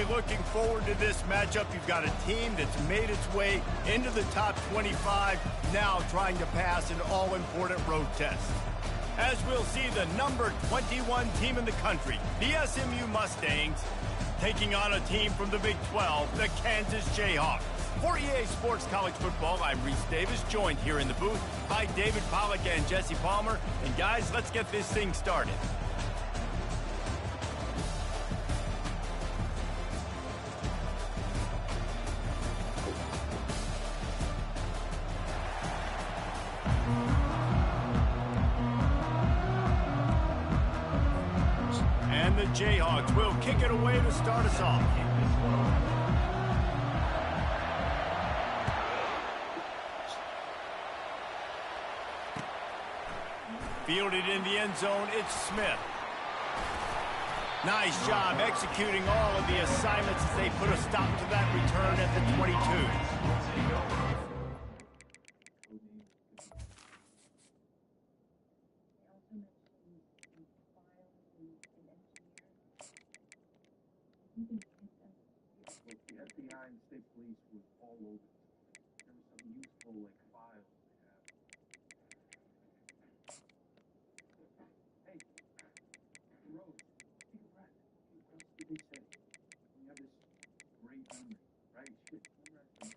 looking forward to this matchup. You've got a team that's made its way into the top 25, now trying to pass an all-important road test. As we'll see, the number 21 team in the country, the SMU Mustangs, taking on a team from the Big 12, the Kansas Jayhawks. For EA Sports College Football, I'm Reese Davis, joined here in the booth by David Pollack and Jesse Palmer. And guys, let's get this thing started. And the Jayhawks will kick it away to start us off. Fielded in the end zone, it's Smith. Nice job executing all of the assignments as they put a stop to that return at the 22. The FBI and state police was all over. There was some useful, like, files they have. Hey, Rose, take a breath. What else did they say? We have this great memory, right? Shit, memorize them.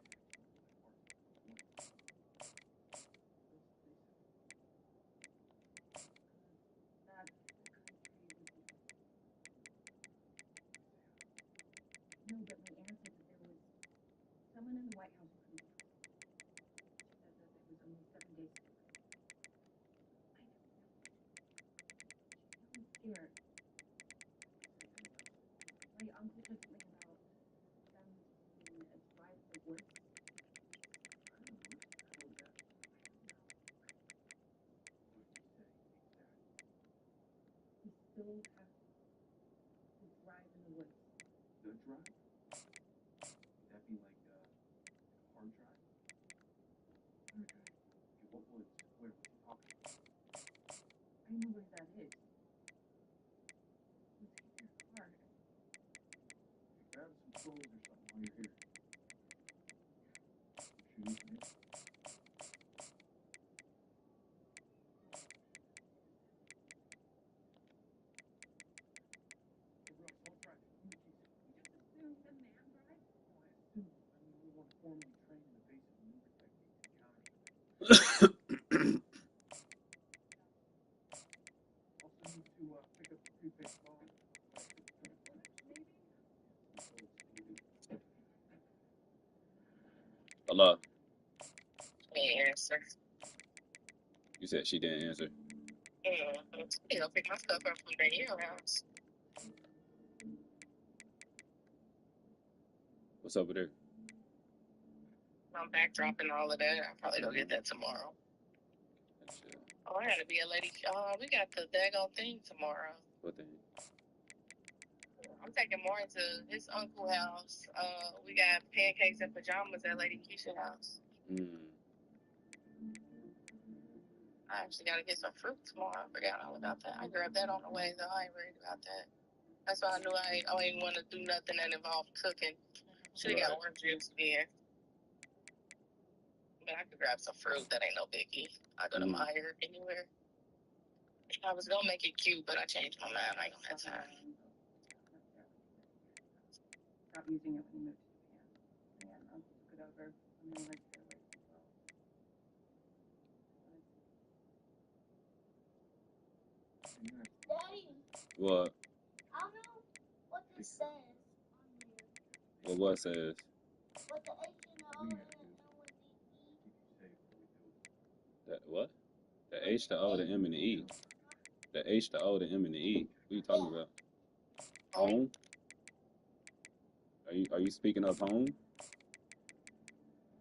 No, but my aunt said that there was someone in the White House who couldn't. She said that it was only 7 days ago. I was scared. My uncle said something about them being a drive in the woods. We still have to drive in the woods. The drive? Would that be like a hard drive? Okay. What woods? Where? What you talking about? I know where that is. Let's get your car. Grab some clothes or something while you're here. Shoes, maybe. Hello. Answer. You said she didn't answer. You know, pick my stuff up from the Yale house. What's over there? I'm back dropping all of that. I'll probably go get that tomorrow. Oh, I gotta be a lady. We got the daggone thing tomorrow. What thing? I'm taking Morton to his uncle's house. We got pancakes and pajamas at Lady Keisha's house. I actually gotta get some fruit tomorrow. I forgot all about that. I grabbed that on the way, though. I ain't worried about that. That's why I knew I ain't want to do nothing that involved cooking. Should've got orange juice then. But I could grab some fruit. That ain't no biggie. I go to Meijer anywhere. I was gonna make it cute, but I changed my mind. I ain't gonna have time. Stop using it when you move to Japan. And Uncle took it over when they went to like Daddy, What? I don't know what this says on here. Well, what says? What the H and the O and what the E. That what? The H, the O, the M, and the E. The H, the O, the M, and the E. What are you talking about? Home? Are you speaking of home?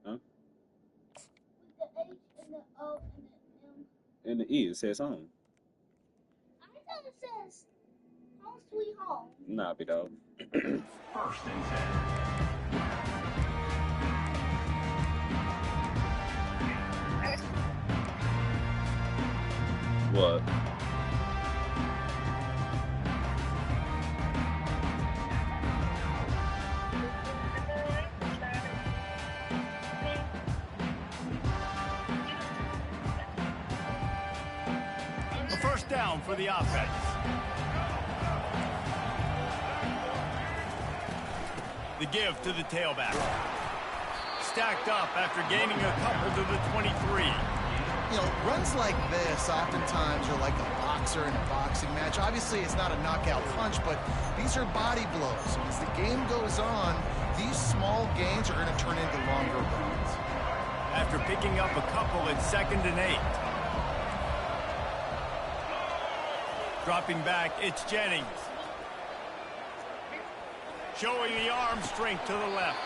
Huh? With the H and the O and the M. And the E, it says home. I thought it says home sweet home. Nah, big dog. First and 10. What? First down for the offense. The give to the tailback. Stacked up after gaining a couple to the 23. You know, runs like this oftentimes are like a boxer in a boxing match. Obviously, it's not a knockout punch, but these are body blows. As the game goes on, these small gains are going to turn into longer runs. After picking up a couple at 2nd and 8. Dropping back, it's Jennings. Showing the arm strength to the left.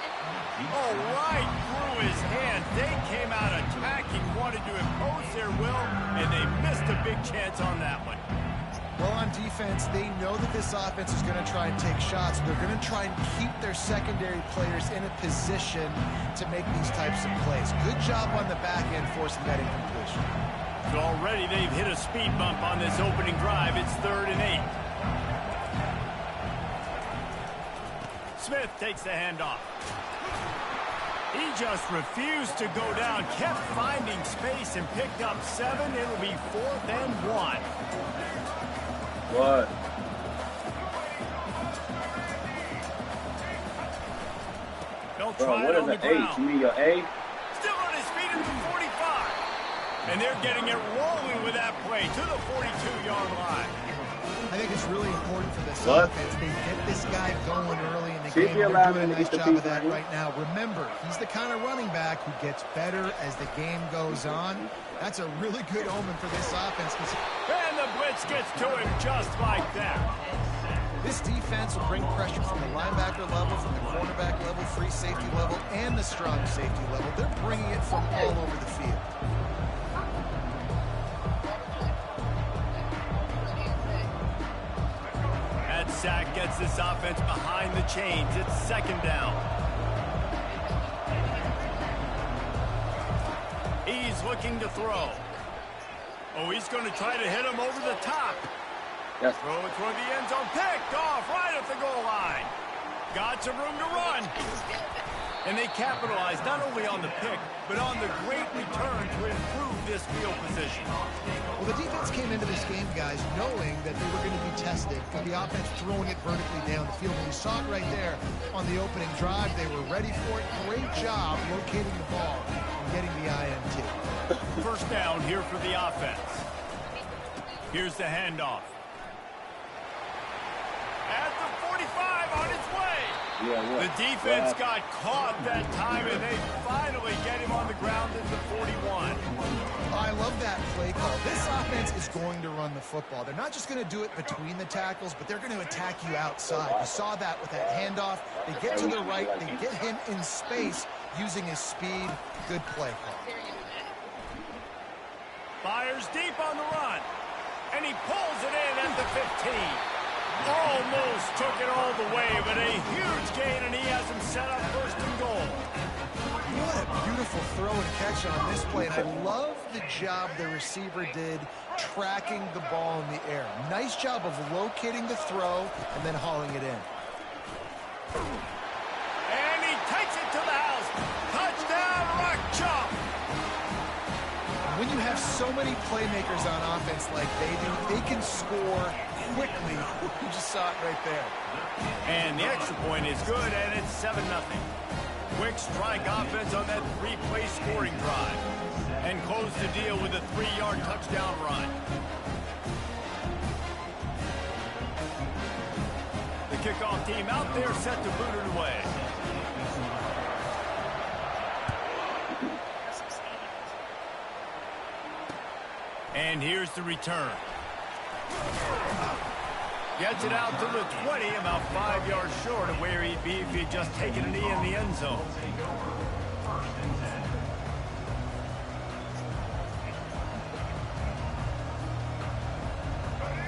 Oh, right through his hand. They came out attacking, wanted to impose their will, and they missed a big chance on that one. Well, on defense, they know that this offense is going to try and take shots. They're going to try and keep their secondary players in a position to make these types of plays. Good job on the back end forcing that incompletion. So already they've hit a speed bump on this opening drive. It's 3rd and 8. Smith takes the handoff. He just refused to go down, kept finding space and picked up 7. It'll be 4th and 1. What? They'll Bro, try what it on is the an ground. H? You mean your A? Still on his feet at the 45. And they're getting it rolling with that play to the 42-yard line. I think it's really important for this What? offense. They get this guy going early in the See if game. he They're allowed doing him a to nice get the job of feet that right. right now. Remember, he's the kind of running back who gets better as the game goes on. That's a really good omen for this offense. And the blitz gets to him just like that. This defense will bring pressure from the linebacker level, from the cornerback level, free safety level, and the strong safety level. They're bringing it from all over the field. That sack gets this offense behind the chains. It's 2nd down. He's looking to throw. Oh, he's going to try to hit him over the top. Yes. Throw it toward the end zone. Picked off right at the goal line. Got some room to run. And they capitalized not only on the pick, but on the great return to improve this field position. Well, the defense came into this game, guys, knowing that they were going to be tested with the offense throwing it vertically down the field. And you saw it right there on the opening drive. They were ready for it. Great job locating the ball and getting the INT. First down here for the offense. Here's the handoff. At the 45 on its way. Yeah, what? The defense got caught that time, and they finally get him on the ground at the 41. I love that play call. This offense is going to run the football. They're not just going to do it between the tackles, but they're going to attack you outside. You saw that with that handoff. They get to the right. They get him in space using his speed. Good play call. Fires deep on the run, and he pulls it in at the 15. Almost took it all the way, but a huge gain, and he has him set up 1st and goal. What a beautiful throw and catch on this play. And I love the job the receiver did tracking the ball in the air. Nice job of locating the throw and then hauling it in. And he takes it to the house. Touchdown, Rock Chalk. When you have so many playmakers on offense like they do, they can score quickly. You just saw it right there. And the extra point is good, and it's 7-0. Quick strike offense on that 3-play scoring drive. And close the deal with a 3-yard touchdown run. The kickoff team out there set to boot it away. And here's the return. Gets it out to the 20, about 5 yards short of where he'd be if he'd just taken a knee in the end zone.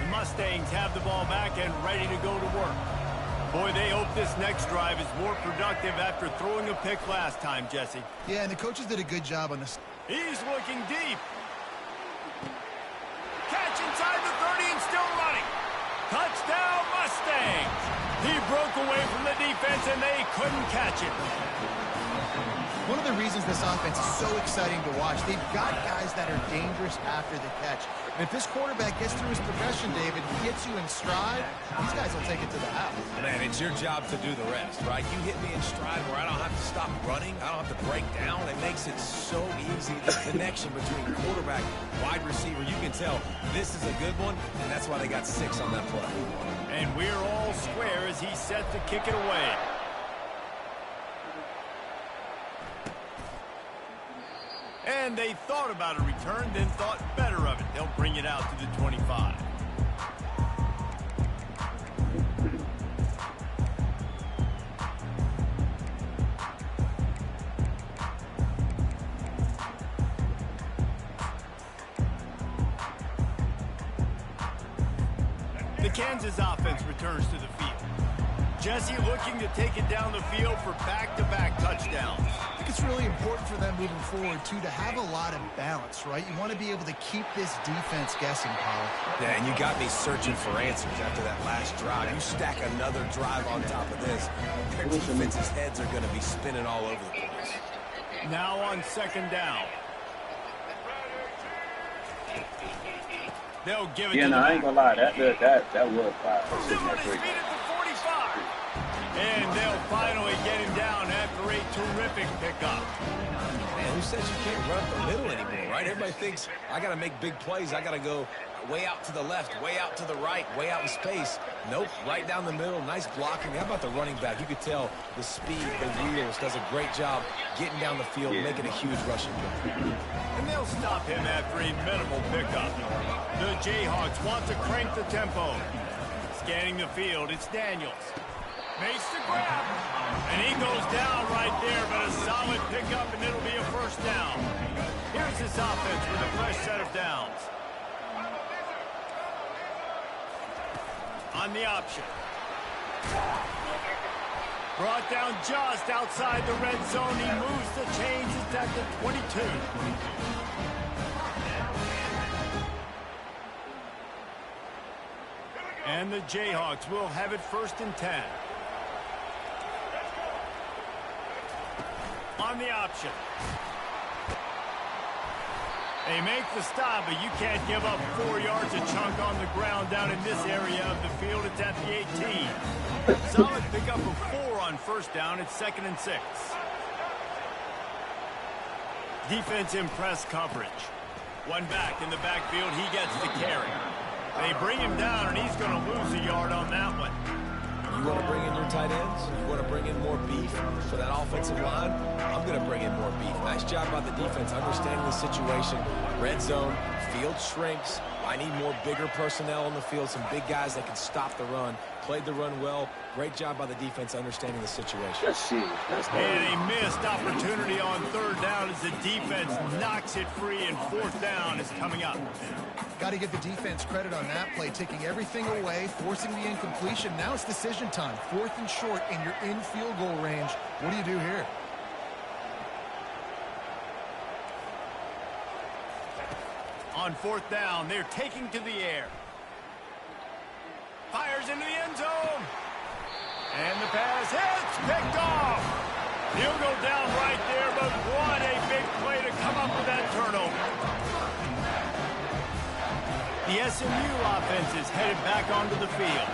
The Mustangs have the ball back and ready to go to work. Boy, they hope this next drive is more productive after throwing a pick last time, Jesse. Yeah, and the coaches did a good job on this. He's looking deep. Catch inside the 30 and still running. Touchdown, Mustangs. He broke away from the defense, and they couldn't catch him. One of the reasons this offense is so exciting to watch, they've got guys that are dangerous after the catch. And if this quarterback gets through his progression, David, he gets you in stride, these guys will take it to the house. Man, it's your job to do the rest, right? You hit me in stride where I don't have to stop running. I don't have to break down. It makes it so easy. The connection between quarterback, wide receiver, you can tell this is a good one, and that's why they got 6 on that play. And we're all square as he's set to kick it away. And they thought about a return, then thought better of it. They'll bring it out to the 25. The Kansas offense returns to the field. Jesse looking to take it down the field for back-to-back touchdowns. I think it's really important for them moving forward, too, to have a lot of balance, right? You want to be able to keep this defense guessing, Paul. Yeah, and you got me searching for answers after that last drive. You stack another drive on top of this, their defense's heads are going to be spinning all over the place. Now on second down. They'll give it to I ain't gonna lie, that was fire. Still on his feet at the 45. And they'll finally get him down after a terrific pickup. Man, who says you can't run up the middle anymore, right? Everybody thinks I got to make big plays. I got to go way out to the left, way out to the right, way out in space. Nope, right down the middle, nice blocking. How about the running back? You could tell the speed, the wheels, does a great job getting down the field, making a huge rushing play. And they'll stop him after a minimal pickup. The Jayhawks want to crank the tempo. Scanning the field, it's Daniels. Makes the grab. And he goes down right there, but a solid pickup, and it'll be a first down. Here's this offense with a fresh set of downs. On the option. Brought down just outside the red zone. He moves the chains. It's at the 22. And the Jayhawks will have it 1st and 10. On the option. They make the stop, but you can't give up 4 yards a chunk on the ground down in this area of the field. It's at the 18. Solid pickup of 4 on first down. It's 2nd and 6. Defense in press coverage. One back in the backfield. He gets the carry. They bring him down, and he's going to lose a yard on that one. You want to bring in your tight ends? You want to bring in more beef for that offensive line? I'm going to bring in more beef. Nice job by the defense, understanding the situation. Red zone, field shrinks. I need more bigger personnel on the field, some big guys that can stop the run. Played the run well. Great job by the defense understanding the situation. And a missed opportunity on 3rd down as the defense knocks it free, and 4th down is coming up. Got to give the defense credit on that play, taking everything away, forcing the incompletion. Now it's decision time. 4th and short, and you're in field goal range. What do you do here? On 4th down, they're taking to the air. Fires into the end zone. And the pass hits, picked off. He'll go down right there, but what a big play to come up with that turnover. The SMU offense is headed back onto the field.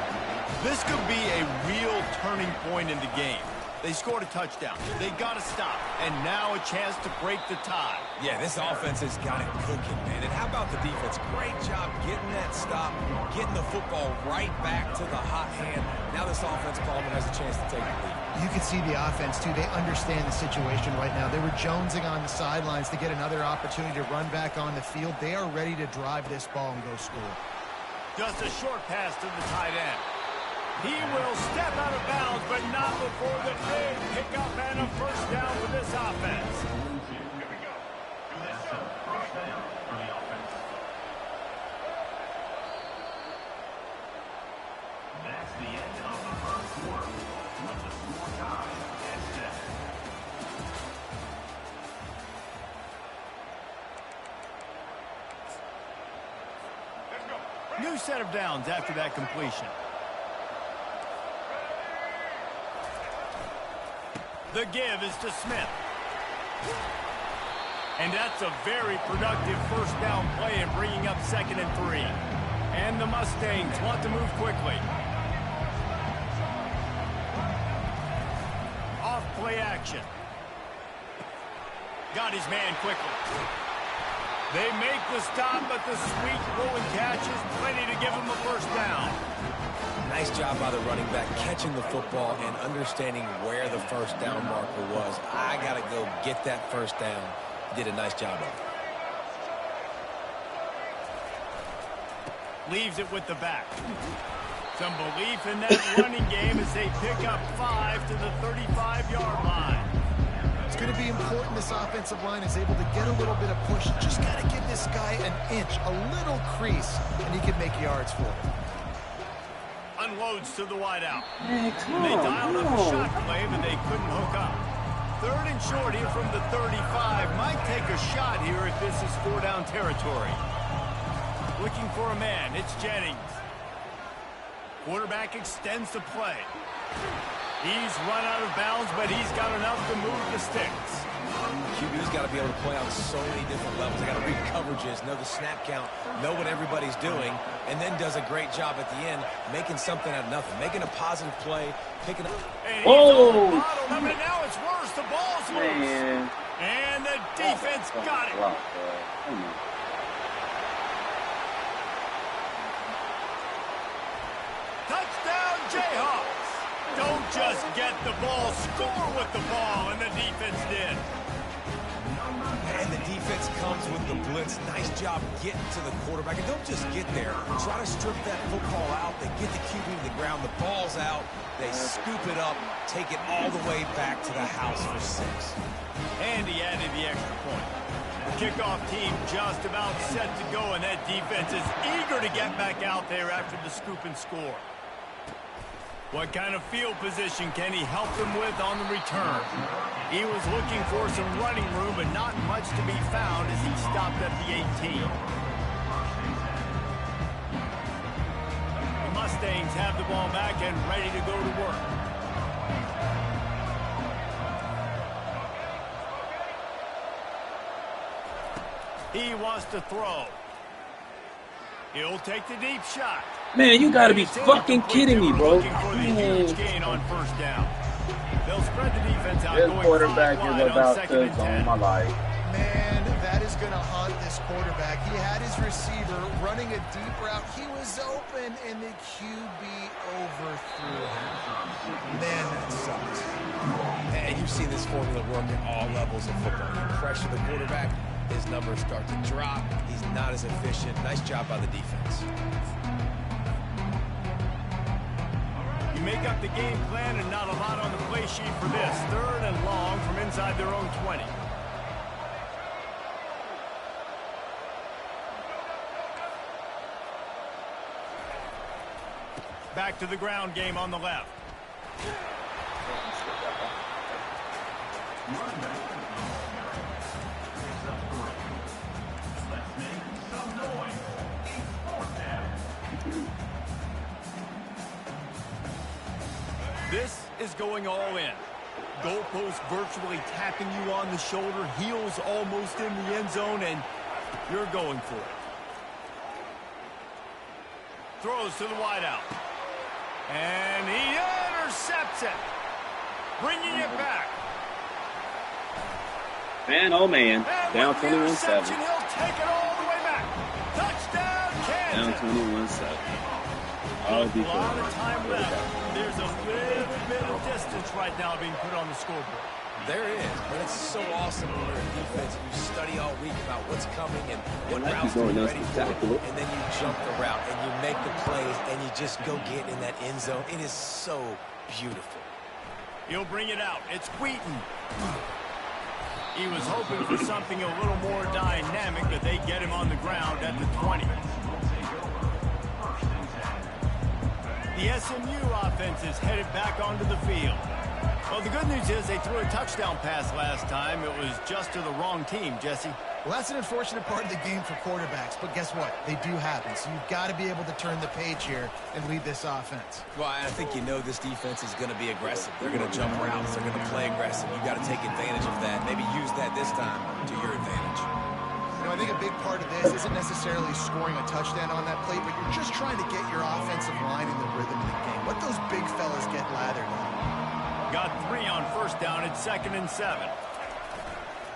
This could be a real turning point in the game. They scored a touchdown. They got to stop. And now a chance to break the tie. Yeah, this offense has got it cooking, man. And how about the defense? Great job getting that stop, getting the football right back to the hot hand. Now this offense, Coleman, has a chance to take the lead. You can see the offense, too. They understand the situation right now. They were jonesing on the sidelines to get another opportunity to run back on the field. They are ready to drive this ball and go score. Just a short pass to the tight end. He will step out of bounds, but not before the big pickup and a first down for this offense. That's the end of the first quarter. With the score tied at 7. New set of downs after that completion. The give is to Smith. And that's a very productive first down play and bringing up 2nd and 3. And the Mustangs want to move quickly. Off play action. Got his man quickly. They make the stop, but the sweet rolling catch is plenty to give him a first down. Nice job by the running back catching the football and understanding where the first down marker was. I got to go get that first down. He did a nice job of it. Leaves it with the back. Some belief in that running game as they pick up 5 to the 35-yard line. It's going to be important this offensive line is able to get a little bit of push. Just got to give this guy an inch, a little crease, and he can make yards for it. Unloads to the wideout. They dialed up a shot play, but they couldn't hook up. 3rd and short here from the 35. Might take a shot here if this is 4-down territory. Looking for a man. It's Jennings. Quarterback extends the play. He's run out of bounds, but he's got enough to move the sticks. QB's got to be able to play on so many different levels. They got to read coverages, know the snap count, know what everybody's doing, and then does a great job at the end making something out of nothing, making a positive play, picking up. Oh! I mean, now it's worse. The ball's loose. And the defense got it. Touchdown, Jayhawks. Don't just get the ball, score with the ball, and the defense did. And the defense comes with the blitz. Nice job getting to the quarterback. And don't just get there. Try to strip that football out. They get the QB to the ground. The ball's out. They scoop it up, take it all the way back to the house for 6. And he added the extra point. The kickoff team just about set to go, and that defense is eager to get back out there after the scoop and score. What kind of field position can he help them with on the return? He was looking for some running room, but not much to be found as he stopped at the 18. The Mustangs have the ball back and ready to go to work. He wants to throw. He'll take the deep shot. Man, you gotta be fucking kidding me, bro. Gain on first down. They'll spread the defense out. This quarterback is about to zone my life. Man, that is going to haunt this quarterback. He had his receiver running a deep route. He was open, and the QB overthrew him. Man, that sucks. And you've seen this formula work at all levels of football. You pressure the quarterback, his numbers start to drop. He's not as efficient. Nice job by the defense. You make up the game plan and not a lot on the play sheet for this. 3rd and long from inside their own 20. Back to the ground game on the left. This is going all in. Goalpost virtually tapping you on the shoulder, heels almost in the end zone, and you're going for it. Throws to the wideout. And he intercepts it. Bringing it back. Man, oh man. Down 21-7. He'll take it all the way back. Touchdown, Kansas. Down 21-7. A lot of time left. There's a little bit of distance right now being put on the scoreboard. There is, but it's so awesome when you're in defense and you study all week about what's coming and what routes to be ready for, and then you jump the route and you make the plays and you just go get in that end zone. It is so beautiful. He'll bring it out. It's Wheaton. He was hoping for something a little more dynamic, but they get him on the ground at the 20. The SMU offense is headed back onto the field. Well, the good news is they threw a touchdown pass last time. It was just to the wrong team, Jesse. Well, that's an unfortunate part of the game for quarterbacks, but guess what? They do happen, so you've got to be able to turn the page here and lead this offense. Well, I think you know this defense is going to be aggressive. They're going to jump routes. They're going to play aggressive. You've got to take advantage of that. Maybe use that this time to your advantage. You know, I think a big part of this isn't necessarily scoring a touchdown on that play, but you're just trying to get your offensive line in the rhythm of the game. Let those big fellas get lathered on. Got 3 on first down. It's 2nd and 7.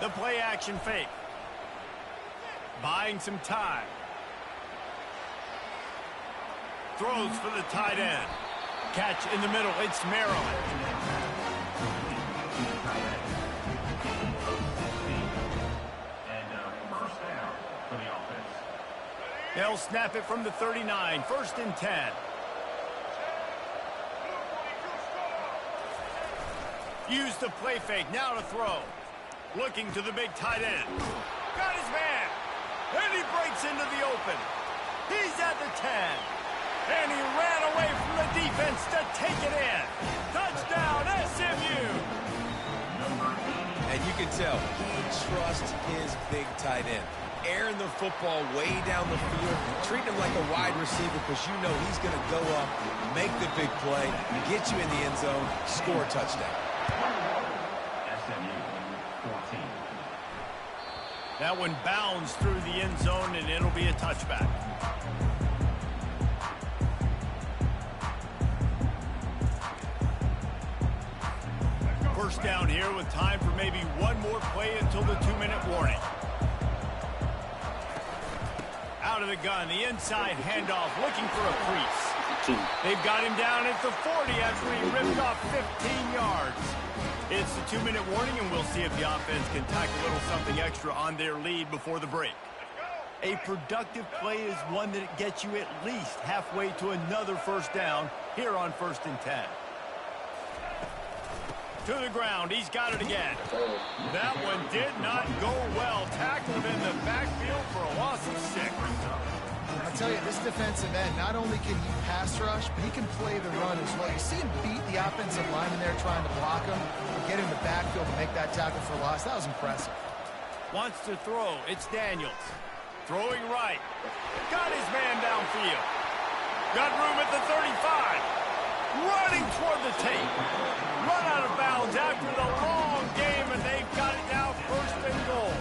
The play action fake. Buying some time. Throws for the tight end. Catch in the middle. It's Maryland. First down for the offense. They'll snap it from the 39. 1st and 10. Use the play fake. Now to throw. Looking to the big tight end. Got his man. And he breaks into the open. He's at the 10. And he ran away from the defense to take it in. Touchdown, SMU. And you can tell he trusts his big tight end. Airing the football way down the field, treating him like a wide receiver because you know he's going to go up, make the big play, get you in the end zone, score a touchdown. SMU 14. That one bounds through the end zone, and it'll be a touchback. First down here with time for maybe one more play until the 2-minute warning. Out of the gun, the inside handoff, looking for a crease. They've got him down at the 40 after he ripped off 15 yards. It's the 2-minute warning, and we'll see if the offense can tack a little something extra on their lead before the break. A productive play is one that gets you at least halfway to another first down here on 1st and 10. To the ground. He's got it again. That one did not go well. Tackled in the backfield for a loss of 6. I'll tell you, this defensive end, not only can he pass rush, but he can play the run as well. You see him beat the offensive lineman there trying to block him, and get in the backfield and make that tackle for loss. That was impressive. Wants to throw. It's Daniels. Throwing right. Got his man downfield. Got room at the 35. Running toward the tape. Run out of bounds after the long game, and they've got it now 1st and goal.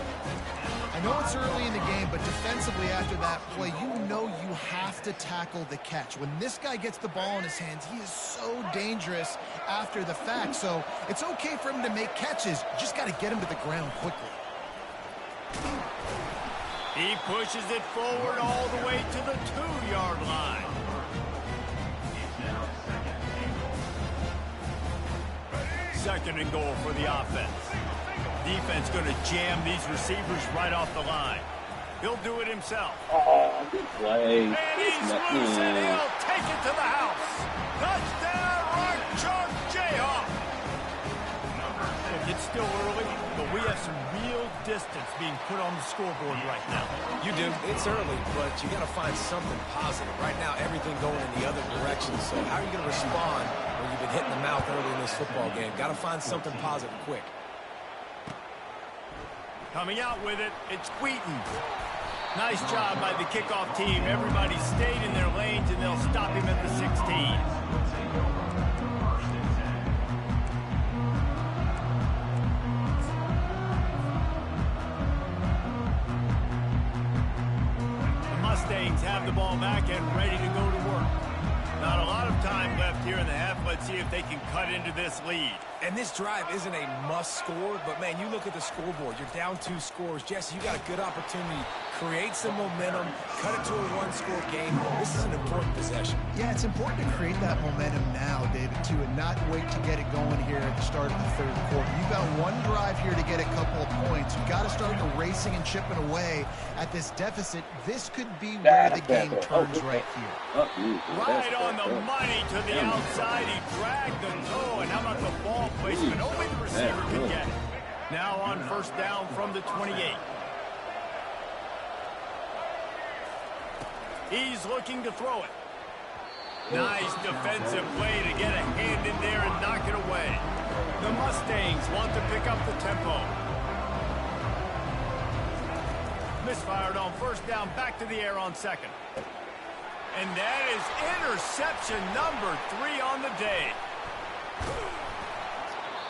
I know it's early in the game, but defensively after that play, you know you have to tackle the catch. When this guy gets the ball in his hands, he is so dangerous after the fact. So it's okay for him to make catches. You just got to get him to the ground quickly. He pushes it forward all the way to the 2-yard line. Second and goal for the offense. Defense going to jam these receivers right off the line. He'll do it himself. Oh, good play. And he's loose, and he'll take it to the house. Touchdown, Rock Chalk Jayhawk. Look, it's still early, but we have some real distance being put on the scoreboard right now. You do. It's early, but you got to find something positive. Right now, everything going in the other direction. So how are you going to respond when you've been hitting the mouth early in this football game? Got to find something positive quick. Coming out with it, it's Wheaton. Nice job by the kickoff team. Everybody stayed in their lanes, and they'll stop him at the 16. Mustangs have the ball back and ready to go to work. Not a lot of time left here in the half. Let's see if they can cut into this lead. And this drive isn't a must score, but man, you look at the scoreboard. You're down 2 scores. Jesse, you got a good opportunity. Create some momentum. Cut it to a 1-score game. This is an important possession. Yeah, it's important to create that momentum now, David, too, and not wait to get it going here at the start of the 3rd quarter. You've got one drive here to get a couple of points. You've got to start the racing and chipping away at this deficit. This could be where the game turns right here. Right on the money to the outside. He dragged the toe, and how about the ball placement? Only the receiver could get it. Now on 1st down from the 28. He's looking to throw it. Nice defensive play to get a hand in there and knock it away. The Mustangs want to pick up the tempo. Misfired on first down, back to the air on second. And that is interception number 3 on the day.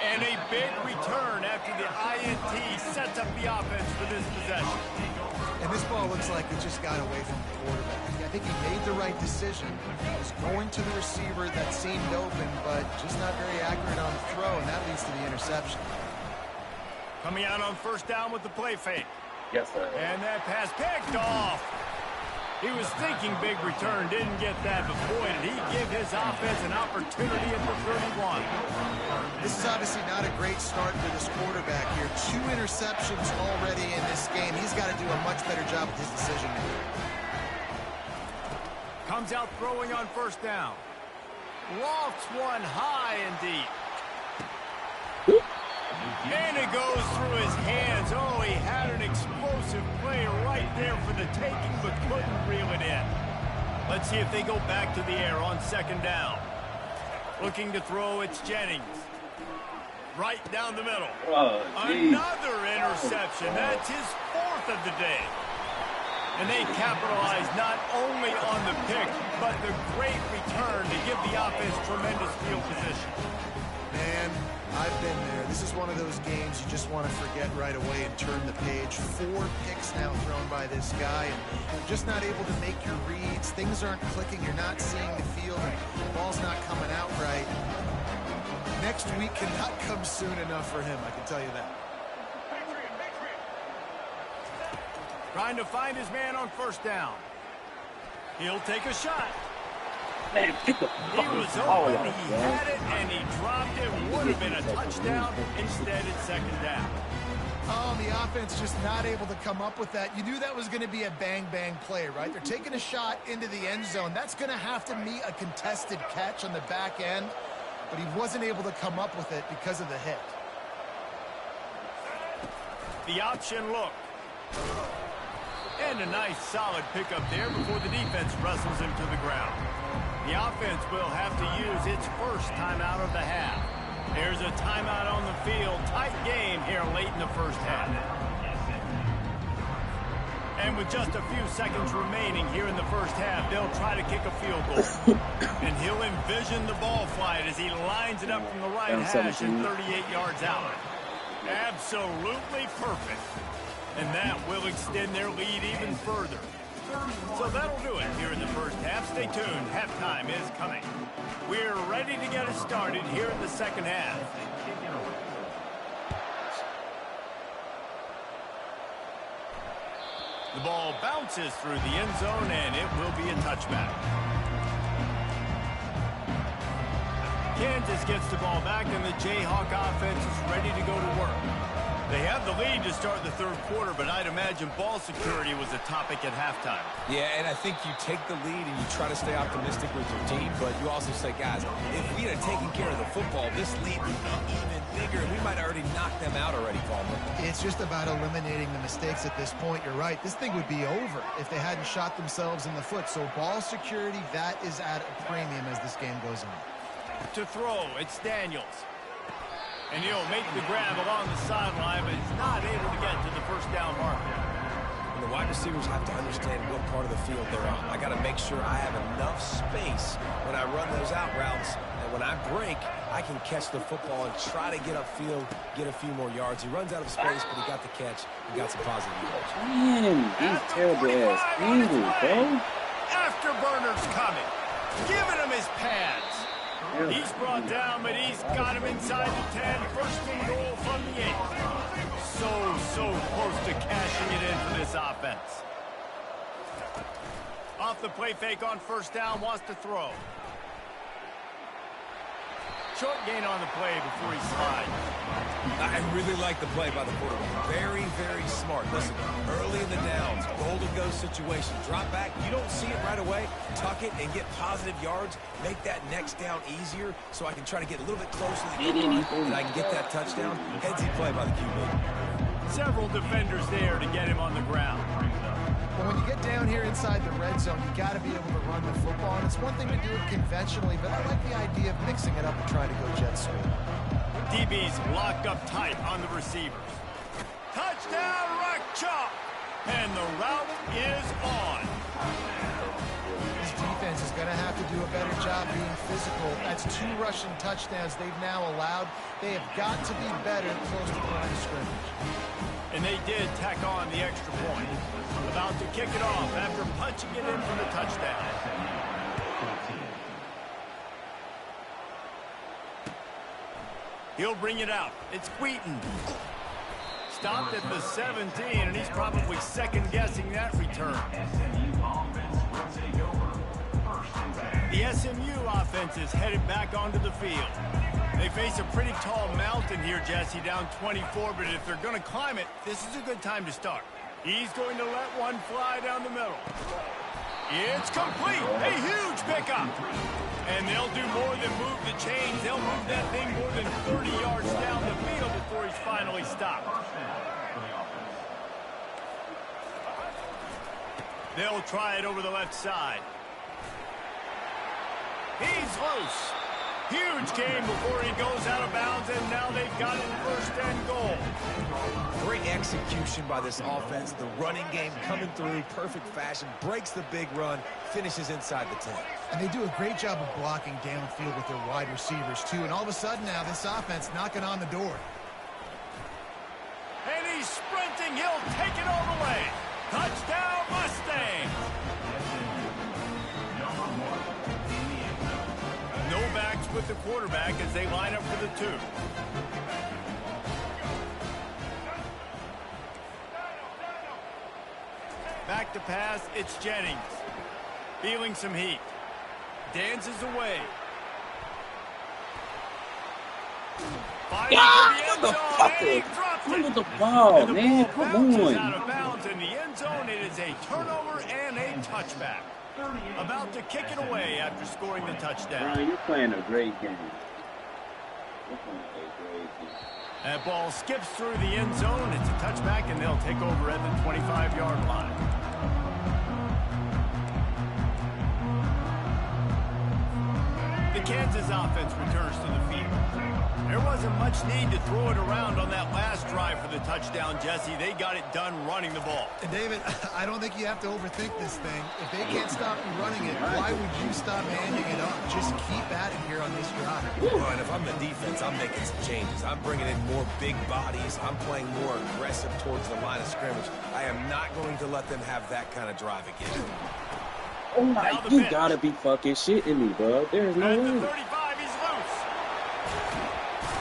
And a big return after the INT sets up the offense for this possession. And this ball looks like it just got away from the quarterback. I think he made the right decision. He was going to the receiver that seemed open, but just not very accurate on the throw, and that leads to the interception. Coming out on first down with the play fake. Yes, sir. And that pass picked off. He was thinking big return, didn't get that, but boy, did he give his offense an opportunity at the 31. This is obviously not a great start for this quarterback here. 2 interceptions already in this game. He's got to do a much better job with his decision making. Comes out throwing on first down. Lofts one high and deep. And it goes through his hands. Oh, he had an explosive play right there for the taking, but couldn't reel it in. Let's see if they go back to the air on second down. Looking to throw, it's Jennings. Right down the middle. Oh, another interception. That's his 4th of the day. And they capitalize not only on the pick, but the great return to give the offense tremendous field position. Man, I've been there. This is one of those games you just want to forget right away and turn the page. 4 picks now thrown by this guy, and you're just not able to make your reads. Things aren't clicking. You're not seeing the field, and the ball's not coming out right. Next week cannot come soon enough for him, I can tell you that. Trying to find his man on first down. He'll take a shot. Man, get the He was open, he had it, and he dropped it. Would have been a touchdown. Instead, it's second down. Oh, the offense just not able to come up with that. You knew that was going to be a bang-bang play, right? They're taking a shot into the end zone. That's going to have to meet a contested catch on the back end, but he wasn't able to come up with it because of the hit. The option look. And a nice solid pickup there before the defense wrestles him to the ground. The offense will have to use its first timeout of the half. There's a timeout on the field. Tight game here late in the first half. And with just a few seconds remaining here in the first half, they'll try to kick a field goal. And he'll envision the ball flight as he lines it up from the right hash and 38 yards out. Absolutely perfect. And that will extend their lead even further. So that'll do it here in the first half. Stay tuned. Halftime is coming. We're ready to get it started here in the second half. The ball bounces through the end zone, and it will be a touchback. Kansas gets the ball back, and the Jayhawk offense is ready to go to work. They have the lead to start the third quarter, but I'd imagine ball security was a topic at halftime. Yeah, and I think you take the lead and you try to stay optimistic with your team, but you also say, guys, if we had taken care of the football, this lead would be even bigger, and we might have already knocked them out already, Palmer. It's just about eliminating the mistakes at this point. You're right. This thing would be over if they hadn't shot themselves in the foot. So ball security, that is at a premium as this game goes on. To throw, it's Daniels. And he'll make the grab along the sideline, but he's not able to get to the first down marker. And the wide receivers have to understand what part of the field they're on. I got to make sure I have enough space when I run those out routes, and when I break, I can catch the football and try to get upfield, get a few more yards. He runs out of space, but he got the catch. He got some positive yards. Man, these terrible-ass angles, bro. Afterburner's coming, giving him his pads. Yeah. He's brought down, but he's got him inside the 10. First and goal from the 8. So close to cashing it in for this offense. Off the play fake on first down, wants to throw. Short gain on the play before he slides. I really like the play by the quarterback. Very, very smart. Listen, early in the downs, goal-to-go situation. Drop back. You don't see it right away. Tuck it and get positive yards. Make that next down easier so I can try to get a little bit closer to the goal line and I can get that touchdown. Headsy play by the QB. Several defenders there to get him on the ground. But when you get down here inside the red zone, you got to be able to run the football. And it's one thing to do it conventionally, but I like the idea of mixing it up and trying to go jet sweep. DB's locked up tight on the receivers. Touchdown, Rock Chalk! And the route is on. This defense is going to have to do a better job being physical. That's 2 rushing touchdowns they've now allowed. They have got to be better close to the line of scrimmage. And they did tack on the extra point. About to kick it off after punching it in for the touchdown. He'll bring it out. It's Wheaton. Stopped at the 17, and he's probably second-guessing that return. The SMU offense is headed back onto the field. They face a pretty tall mountain here, Jesse, down 24, but if they're going to climb it, this is a good time to start. He's going to let one fly down the middle. It's complete. A huge pickup. And they'll do more than move the chains. They'll move that thing more than 30 yards down the field before he's finally stopped. They'll try it over the left side. He's loose. Huge game before he goes out of bounds, and now they've got it first and goal. Great execution by this offense. The running game coming through, perfect fashion, breaks the big run, finishes inside the 10. And they do a great job of blocking downfield with their wide receivers, too. And all of a sudden now, this offense knocking on the door. And he's sprinting. He'll take it all the way. Touchdown, Mustangs. No backs with the quarterback as they line up for the 2. Back to pass, it's Jennings. Feeling some heat. Dances away. Look at the ball, man. Come on. Out of bounds in the end zone. It is a turnover and a touchback. About to kick it away after scoring the touchdown. Brian, you're playing a great game. That ball skips through the end zone. It's a touchback, and they'll take over at the 25-yard line. The Kansas offense returns to the field. There wasn't much need to throw it around on that last drive for the touchdown, Jesse. They got it done running the ball. And David, I don't think you have to overthink this thing. If they can't stop you running it, why would you stop handing it up? Just keep at it here on this drive. Well, and if I'm the defense, I'm making some changes. I'm bringing in more big bodies. I'm playing more aggressive towards the line of scrimmage. I am not going to let them have that kind of drive again. Oh my, you gotta be fucking shitting me, bro. There's no way. 35, he's loose.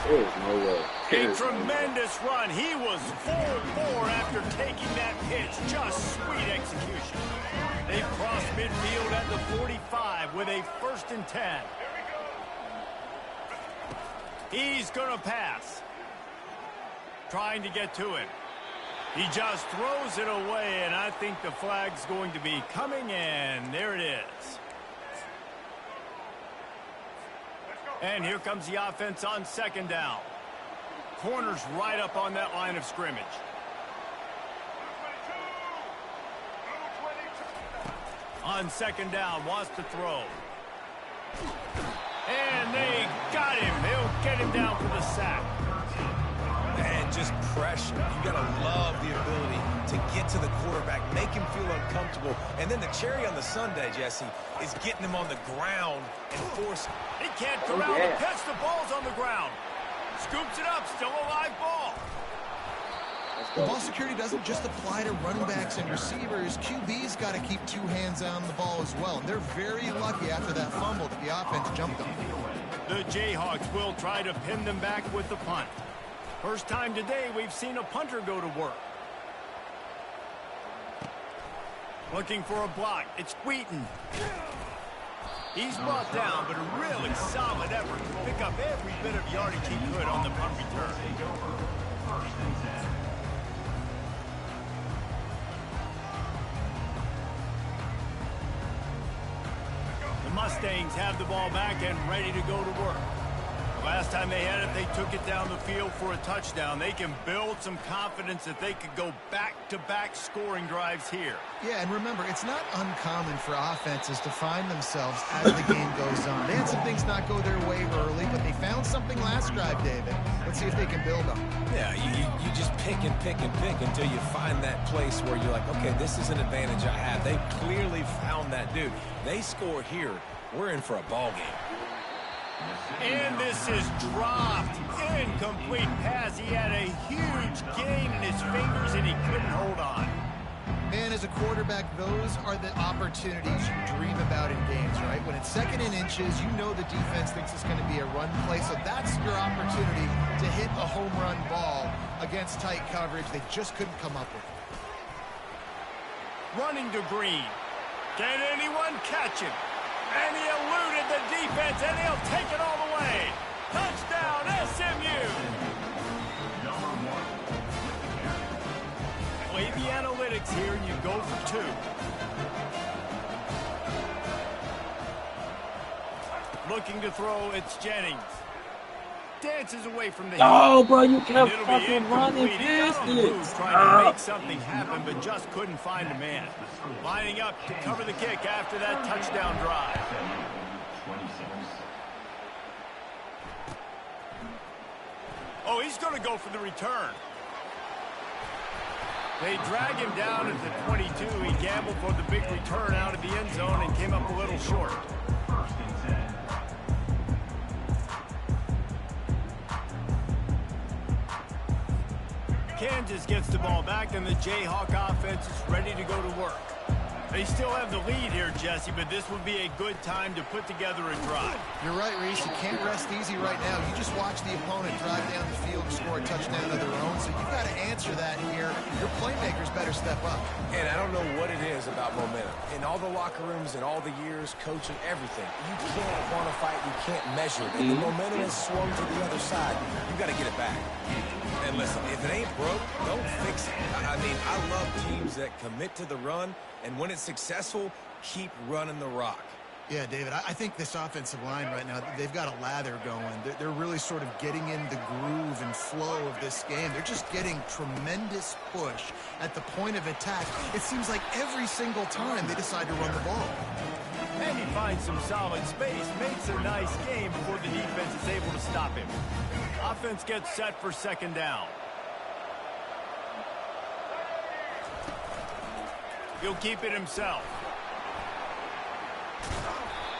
There's no way. A tremendous run. He was 4-4 after taking that pitch. Just sweet execution. They crossed midfield at the 45 with a 1st and 10. He's going to pass. Trying to get to him. He just throws it away, and I think the flag's going to be coming in. There it is. And here comes the offense on 2nd down. Corner's right up on that line of scrimmage. On 2nd down, wants to throw. And they got him. They'll get him down for the sack. And just pressure. You got to love the ability to get to the quarterback, make him feel uncomfortable. And then the cherry on the sundae, Jesse, is getting him on the ground and force. He can't corral the pitch. The ball's on the ground. Scoops it up. Still a live ball. The ball security doesn't just apply to running backs and receivers. QB's got to keep 2 hands on the ball as well. And they're very lucky after that fumble that the offense jumped on. The Jayhawks will try to pin them back with the punt. First time today we've seen a punter go to work. Looking for a block. It's Wheaton. He's brought down, but a really solid effort to pick up every bit of yardage he could on the punt return. The Mustangs have the ball back and ready to go to work. Last time they had it, they took it down the field for a touchdown. They can build some confidence that they could go back-to-back scoring drives here. Yeah, and remember, it's not uncommon for offenses to find themselves as the game goes on. They had some things not go their way early, but they found something last drive, David. Let's see if they can build on it. Yeah, you just pick and pick and pick until you find that place where you're like, okay, this is an advantage I have. They clearly found that dude. They score here, we're in for a ball game. And this is dropped. Incomplete pass. He had a huge gain in his fingers, and he couldn't hold on. Man, as a quarterback, those are the opportunities you dream about in games, right? When it's 2nd and inches, you know the defense thinks it's going to be a run play, so that's your opportunity to hit a home run ball against tight coverage. They just couldn't come up with it. Running to Green. Can anyone catch him? And he eluded the defense, and he'll take it all the way. Touchdown, SMU! Play the analytics here, and you go for 2. Looking to throw, it's Jennings. Dances away from the Oh, bro, you kept fucking running past it. Trying to make something happen, but just couldn't find a man. Lining up to cover the kick after that touchdown drive. Oh, he's going to go for the return. They drag him down at the 22. He gambled for the big return out of the end zone and came up a little short. Kansas gets the ball back, and the Jayhawk offense is ready to go to work. They still have the lead here, Jesse, but this would be a good time to put together a drive. You're right, Reese. You can't rest easy right now. You just watch the opponent drive down the field and score a touchdown of their own, so you've got to answer that here. Your playmakers better step up. And I don't know what it is about momentum. In all the locker rooms and all the years, coaching, everything, you can't quantify it, you can't measure it. And the momentum has swung to the other side. You got to get it back. And listen, if it ain't broke, don't fix it. I mean, I love teams that commit to the run, and when it's successful, keep running the rock. Yeah, David, I think this offensive line right now, they've got a lather going. They're really sort of getting in the groove and flow of this game. They're just getting tremendous push at the point of attack. It seems like every single time they decide to run the ball. And he finds some solid space, makes a nice game before the defense is able to stop him. Offense gets set for 2nd down. He'll keep it himself.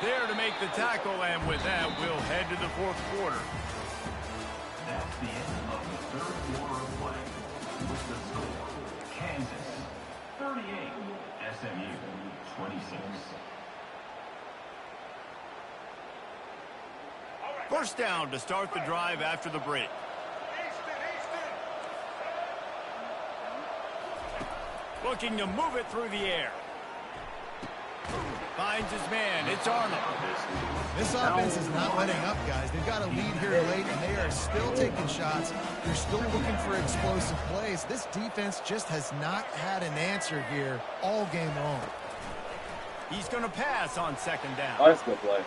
There to make the tackle, and with that, we'll head to the 4th quarter. That's the end of the 3rd quarter of play. With the score, Kansas 38, SMU 26. 1st down to start the drive after the break. Looking to move it through the air. Finds his man. It's Arnold. This offense is not letting up, guys. They've got a lead here late, and they are still taking shots. They're still looking for explosive plays. This defense just has not had an answer here all game long. He's going to pass on 2nd down. Oh, that's a good play.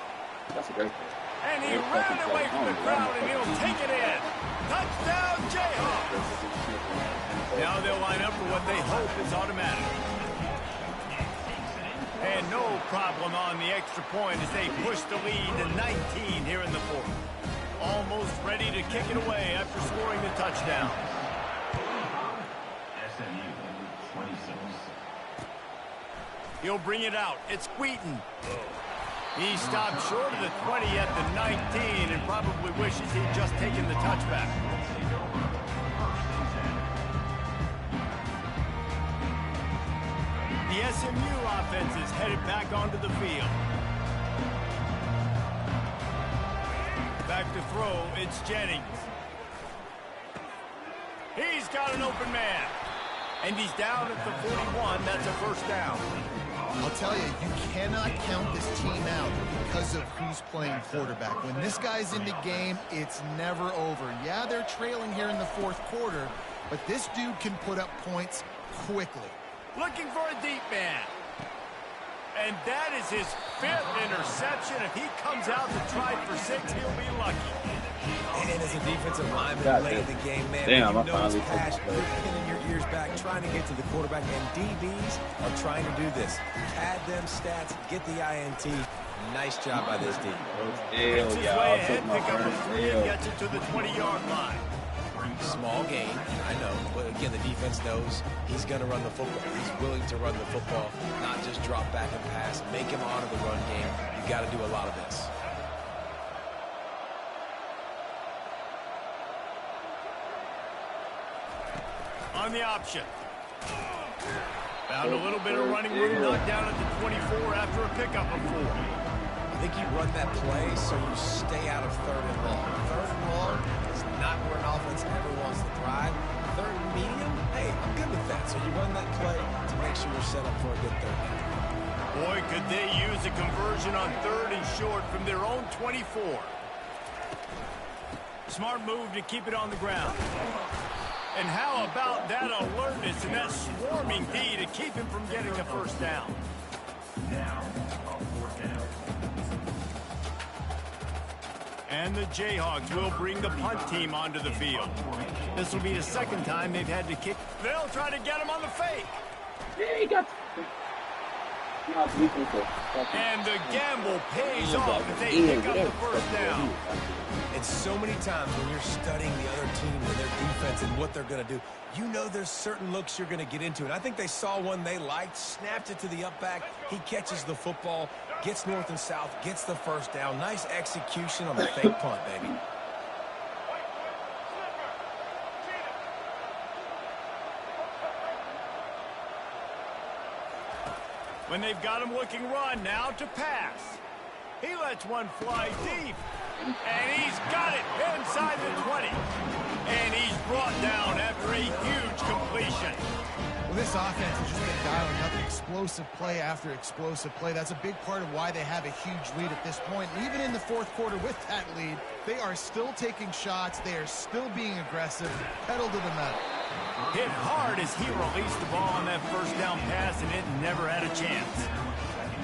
That's a great play. And he ran away from the crowd, and he'll take it in. Touchdown, Jayhawks! Now they'll line up for what they hope is automatic. And no problem on the extra point as they push the lead to 19 here in the 4th. Almost ready to kick it away after scoring the touchdown. SMU 26. He'll bring it out. It's Wheaton. He stopped short of the 20 at the 19 and probably wishes he'd just taken the touchback. The SMU offense is headed back onto the field. Back to throw, it's Jennings. He's got an open man. And he's down at the 41. That's a 1st down. I'll tell you, you cannot count this team out because of who's playing quarterback. When this guy's in the game, it's never over. Yeah, they're trailing here in the 4th quarter, but this dude can put up points quickly. Looking for a deep man. And that is his 5th interception. If he comes out to try for 6, he'll be lucky. And as a defensive lineman late in the game, man, Damn, you I know finally it's passion. took my You're pinning your ears back, trying to get to the quarterback, and DBs are trying to do this. Pad them stats, get the INT. Nice job by this D. Gets his way ahead, pick up a 3, and gets it to the 20-yard line. Small gain, I know, but again, the defense knows he's going to run the football. He's willing to run the football, not just drop back and pass, make him honor the run game. You got to do a lot of this. On the option. Found a little bit of running room, knocked down at the 24 after a pickup of 4. I think you run that play so you stay out of 3rd and long. 3rd and long is not where an offense ever wants to thrive. 3rd and medium, hey, I'm good with that. So you run that play to make sure you're set up for a good 3rd down. Boy, could they use a conversion on 3rd and short from their own 24. Smart move to keep it on the ground. And how about that alertness and that swarming D to keep him from getting the first down? Now, on 4th down. And the Jayhawks will bring the punt team onto the field. This will be the 2nd time they've had to kick. They'll try to get him on the fake. Yeah, he got. And the gamble pays off if they pick up the first down. And so many times when you're studying the other team and their defense and what they're going to do, you know there's certain looks you're going to get into. And I think they saw one they liked, snapped it to the up back. He catches the football, gets north and south, gets the first down. Nice execution on the fake punt, baby. When they've got him looking run, now to pass. He lets one fly deep. And he's got it inside the 20. And he's brought down after a huge completion. Well, this offense has just been dialing up explosive play after explosive play. That's a big part of why they have a huge lead at this point. Even in the 4th quarter with that lead, they are still taking shots. They are still being aggressive, pedal to the metal. Hit hard as he released the ball on that first down pass, and it never had a chance.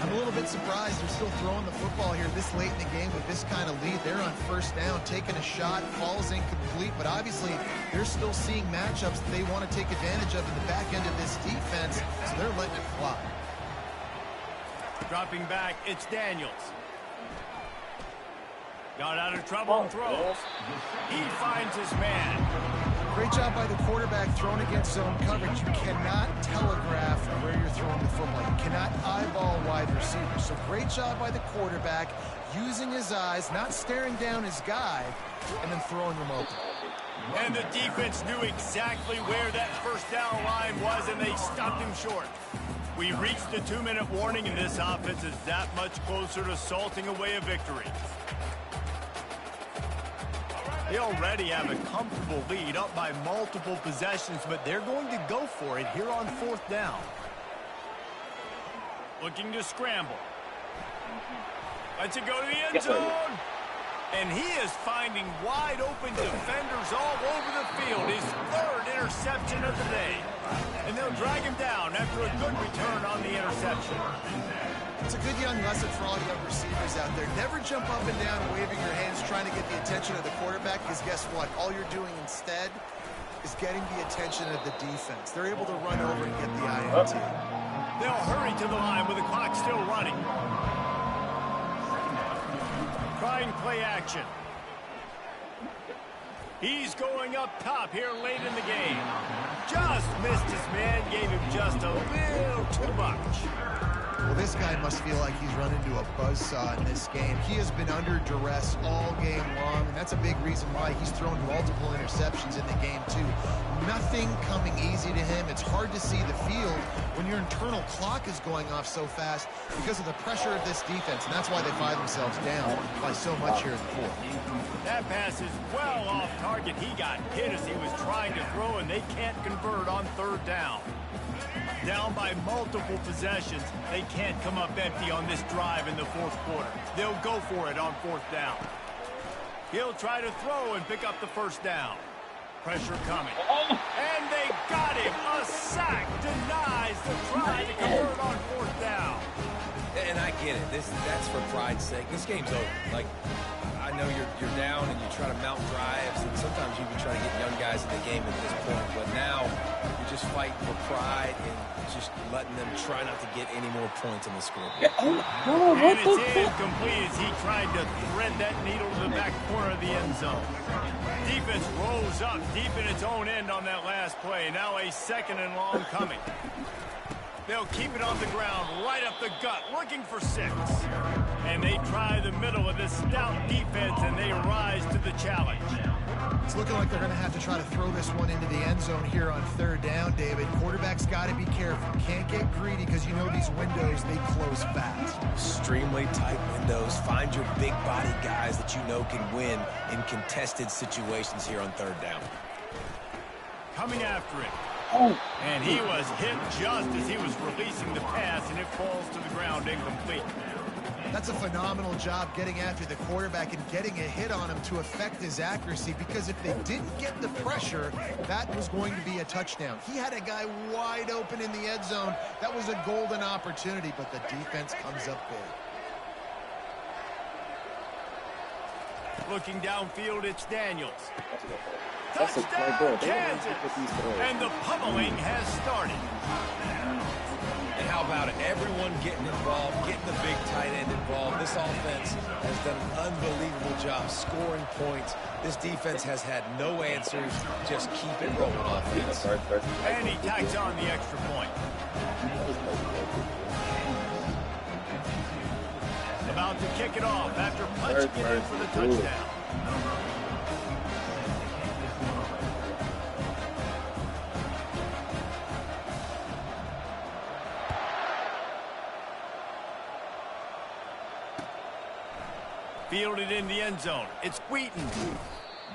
I'm a little bit surprised they're still throwing the football here this late in the game with this kind of lead. They're on first down, taking a shot, falls incomplete, but obviously they're still seeing matchups that they want to take advantage of in the back end of this defense, so they're letting it fly. Dropping back, it's Daniels. Got out of trouble and throws. He finds his man. Great job by the quarterback throwing against zone coverage. You cannot telegraph where you're throwing the football. You cannot eyeball wide receivers. So great job by the quarterback using his eyes, not staring down his guy, and then throwing him open. And the defense knew exactly where that first down line was, and they stopped him short. We reached the 2-minute warning, and this offense is that much closer to salting away a victory. They already have a comfortable lead, up by multiple possessions, but they're going to go for it here on 4th down. Looking to scramble. Lets it go to the end zone. And he is finding wide open defenders all over the field. His 3rd interception of the day. And they'll drag him down after a good return on the interception. It's a good young lesson for all young receivers out there. Never jump up and down waving your hands trying to get the attention of the quarterback, because guess what? All you're doing instead is getting the attention of the defense. They're able to run over and get the INT. They'll hurry to the line with the clock still running. Trying play action. He's going up top here late in the game. Just missed his man, gave him just a little too much. Well, this guy must feel like he's run into a buzzsaw in this game. He has been under duress all game long, and that's a big reason why he's thrown multiple interceptions in the game, too. Nothing coming easy to him. It's hard to see the field when your internal clock is going off so fast because of the pressure of this defense, and that's why they find themselves down by so much here in the 4th. That pass is well off target. He got hit as he was trying to throw, and they can't convert on 3rd down. Down by multiple possessions, they can't come up empty on this drive in the 4th quarter. They'll go for it on 4th down. He'll try to throw and pick up the first down. Pressure coming. And they got him. A sack denies the try to convert on 4th down. And I get it. That's for pride's sake. This game's over. Like, I know you're down and you try to mount drives, and sometimes you can try to get young guys in the game at this point. But now you're just fighting for pride and just letting them try not to get any more points on the scoreboard. And it's incomplete as he tried to thread that needle to the back corner of the end zone. Defense rolls up deep in its own end on that last play. Now a 2nd and long coming. They'll keep it on the ground, right up the gut, looking for 6. And they try the middle of this stout defense, and they rise to the challenge. It's looking like they're going to have to try to throw this one into the end zone here on 3rd down, David. Quarterback's got to be careful. Can't get greedy because you know these windows, they close fast. Extremely tight windows. Find your big body guys that you know can win in contested situations here on 3rd down. Coming after it. And he was hit just as he was releasing the pass, and it falls to the ground incomplete. That's a phenomenal job getting after the quarterback and getting a hit on him to affect his accuracy, because if they didn't get the pressure, that was going to be a touchdown. He had a guy wide open in the end zone. That was a golden opportunity, but the defense comes up big. Looking downfield, it's Daniels. That's a Touchdown, bro. Kansas! And the pummeling has started. And how about it? Everyone getting involved, getting the big tight end involved. This offense has done an unbelievable job scoring points. This defense has had no answers. Just keep it rolling offense. And he tacks on the extra point. About to kick it off after punching it in for the touchdown. Fielded in the end zone. It's Wheaton.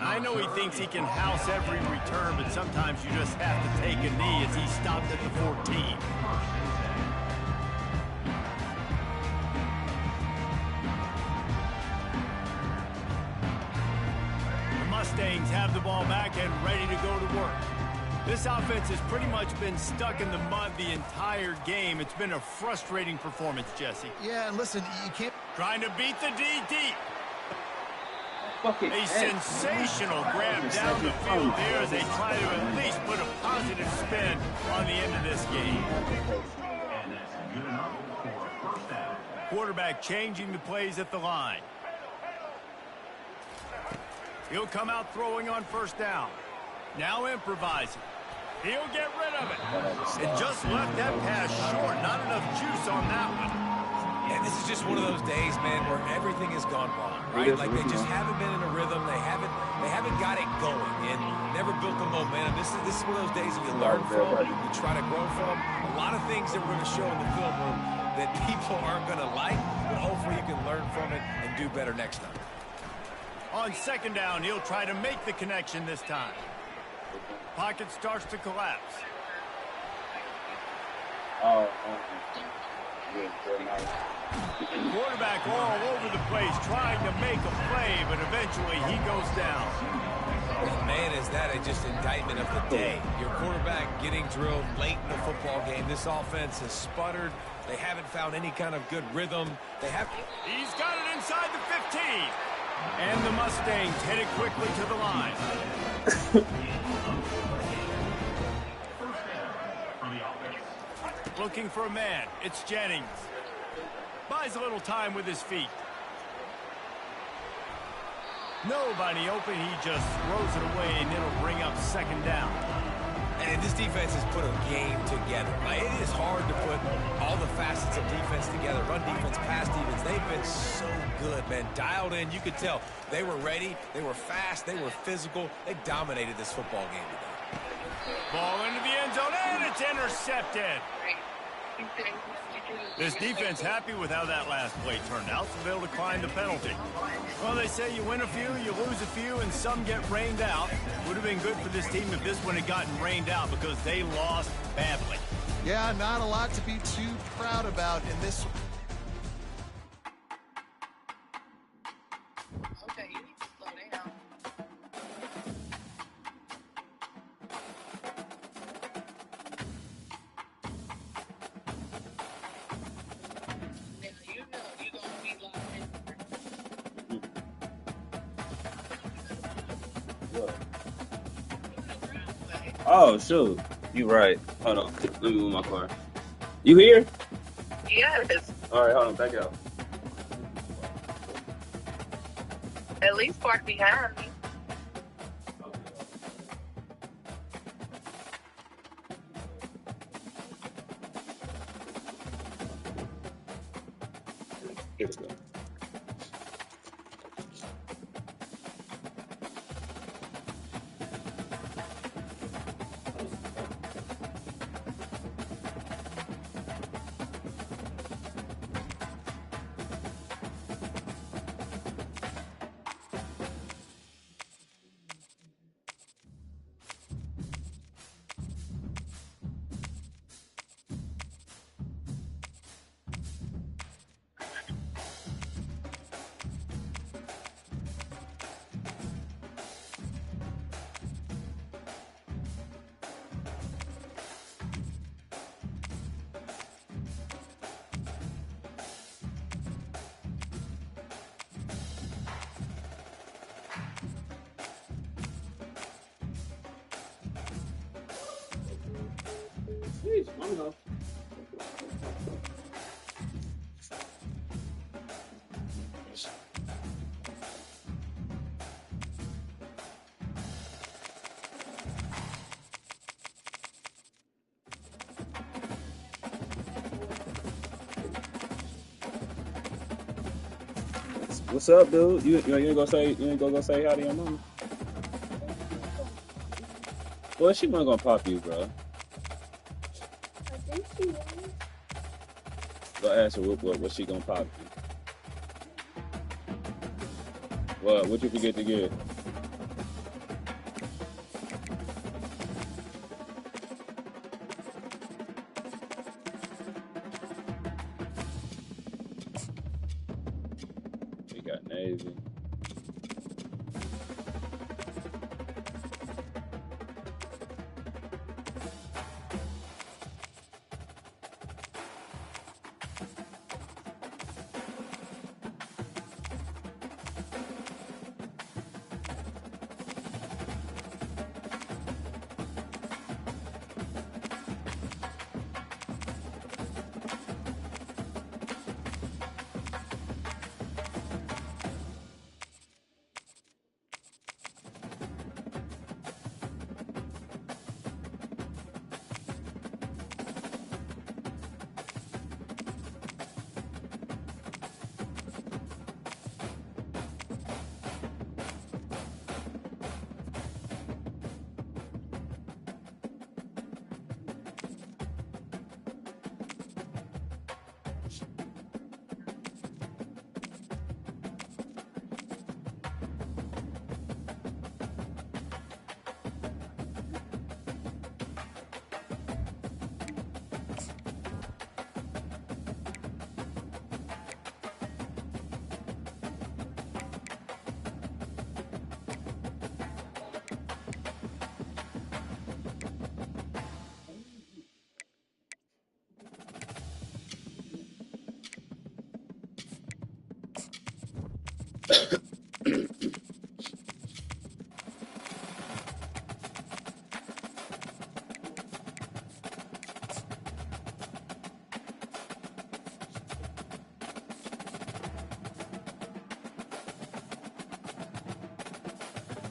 I know he thinks he can house every return, but sometimes you just have to take a knee as he stopped at the 14. The Mustangs have the ball back and ready to go to work. This offense has pretty much been stuck in the mud the entire game. It's been a frustrating performance, Jesse. Yeah, and listen, you can't... Trying to beat the D deep. A sensational grab down the field there as they try to at least put a positive spin on the end of this game. Quarterback changing the plays at the line. He'll come out throwing on 1st down. Now improvising. He'll get rid of it. And just left that pass short. Not enough juice on that one. And this is just one of those days, man, where everything has gone wrong, right? Like they just haven't been in a rhythm. They haven't got it going and never built the momentum. This is one of those days that you learn from, you try to grow from. A lot of things that we're going to show in the film room that people aren't going to like, but hopefully you can learn from it and do better next time. On 2nd down, he'll try to make the connection this time. Pocket starts to collapse. Quarterback all over the place trying to make a play, but eventually he goes down. Man, is that just indictment of the day. Your quarterback getting drilled late in the football game. This offense has sputtered. They haven't found any kind of good rhythm. He's got it inside the 15. And the Mustangs headed quickly to the line. Looking for a man. It's Jennings. Buys a little time with his feet. Nobody open. He just throws it away, and it'll bring up 2nd down. And this defense has put a game together. Like, it is hard to put all the facets of defense together. Run defense, pass defense. They've been so good, man. Dialed in. You could tell they were ready. They were fast. They were physical. They dominated this football game today. Ball into the end zone, and it's intercepted. This defense happy with how that last play turned out, so they'll decline the penalty. Well, they say you win a few, you lose a few, and some get rained out. Would have been good for this team if this one had gotten rained out because they lost badly. Yeah, not a lot to be too proud about in this. Okay, you need to slow down. Now, you know you're going to be locked in. Oh, shoot. You right. Hold on. Let me move my car. You here? Yes. All right, hold on. Back out. At least park behind me. Here we go. Jeez, let me know. What's up, dude? You ain't gonna go say hi to your mama? Well, she wasn't gonna pop you, bro. I think she is. Go ask her what she gonna pop you. What you forget to get? We got Navy.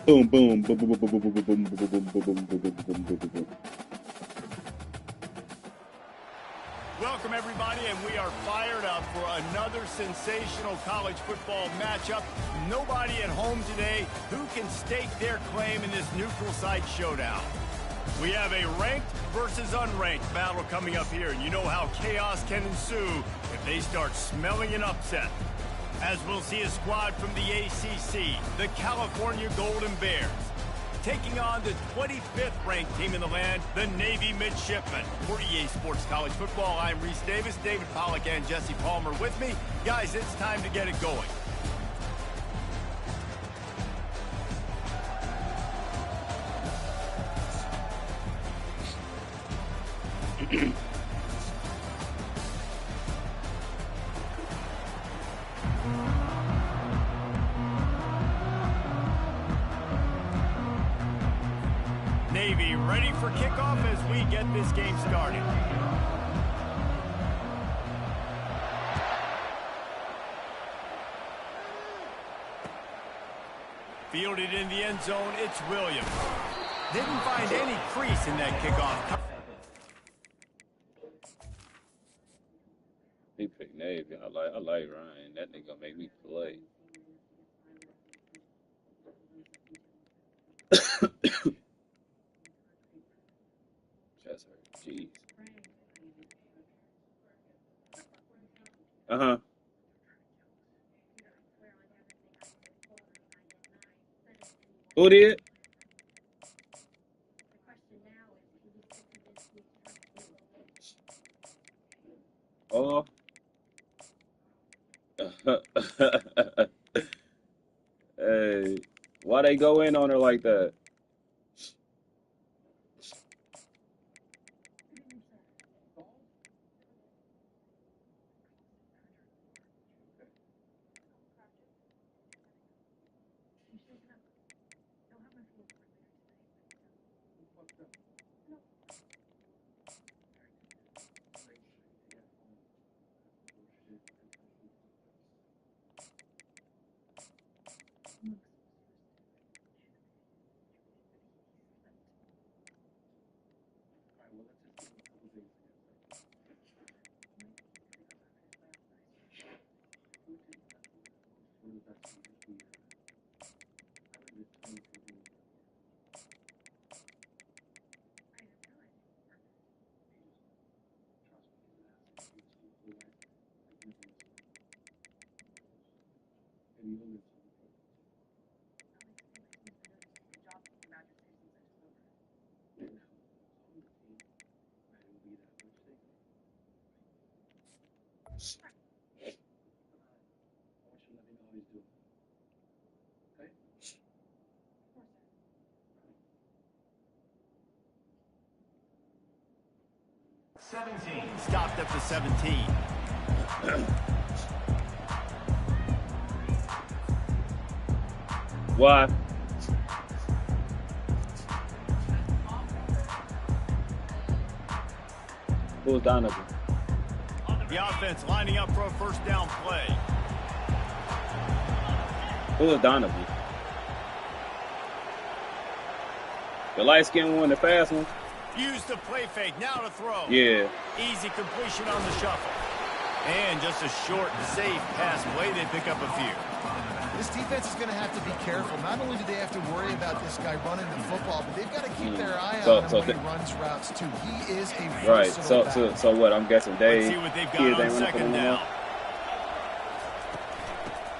Boom, boom, boom, boom, boom, boom, boom, boom, boom, boom, boom, boom, boom, boom, boom, boom, boom. Welcome, everybody, and we are fired up for another sensational college football matchup. Nobody at home today who can stake their claim in this neutral site showdown. We have a ranked versus unranked battle coming up here, and you know how chaos can ensue if they start smelling an upset. As we'll see a squad from the ACC, the California Golden Bears, taking on the 25th ranked team in the land, the Navy Midshipmen. For EA Sports College Football, I'm Reese Davis, David Pollack and Jesse Palmer with me. Guys, it's time to get it going. Navy ready for kickoff as we get this game started. Fielded in the end zone, it's Williams. Didn't find any crease in that kickoff. He picked Navy. I like Ryan. That nigga gonna make me play. Chest hurt. Jeez. Uh-huh. Who did? Oh. Hey, why they go in on her like that? Stopped at the 17. Why? Who's Donovan? The offense lining up for a first down play. Who is Donovan? The light-skinned one, the fast one? Use the play fake, now to throw. Yeah. Easy completion on the shuffle. And just a short, safe pass play, they pick up a few. This defense is going to have to be careful. Not only do they have to worry about this guy running the football, but they've got to keep their eye on him when he runs routes, too. He is a versatile back. So what? I'm guessing Let's see what they've got on second down.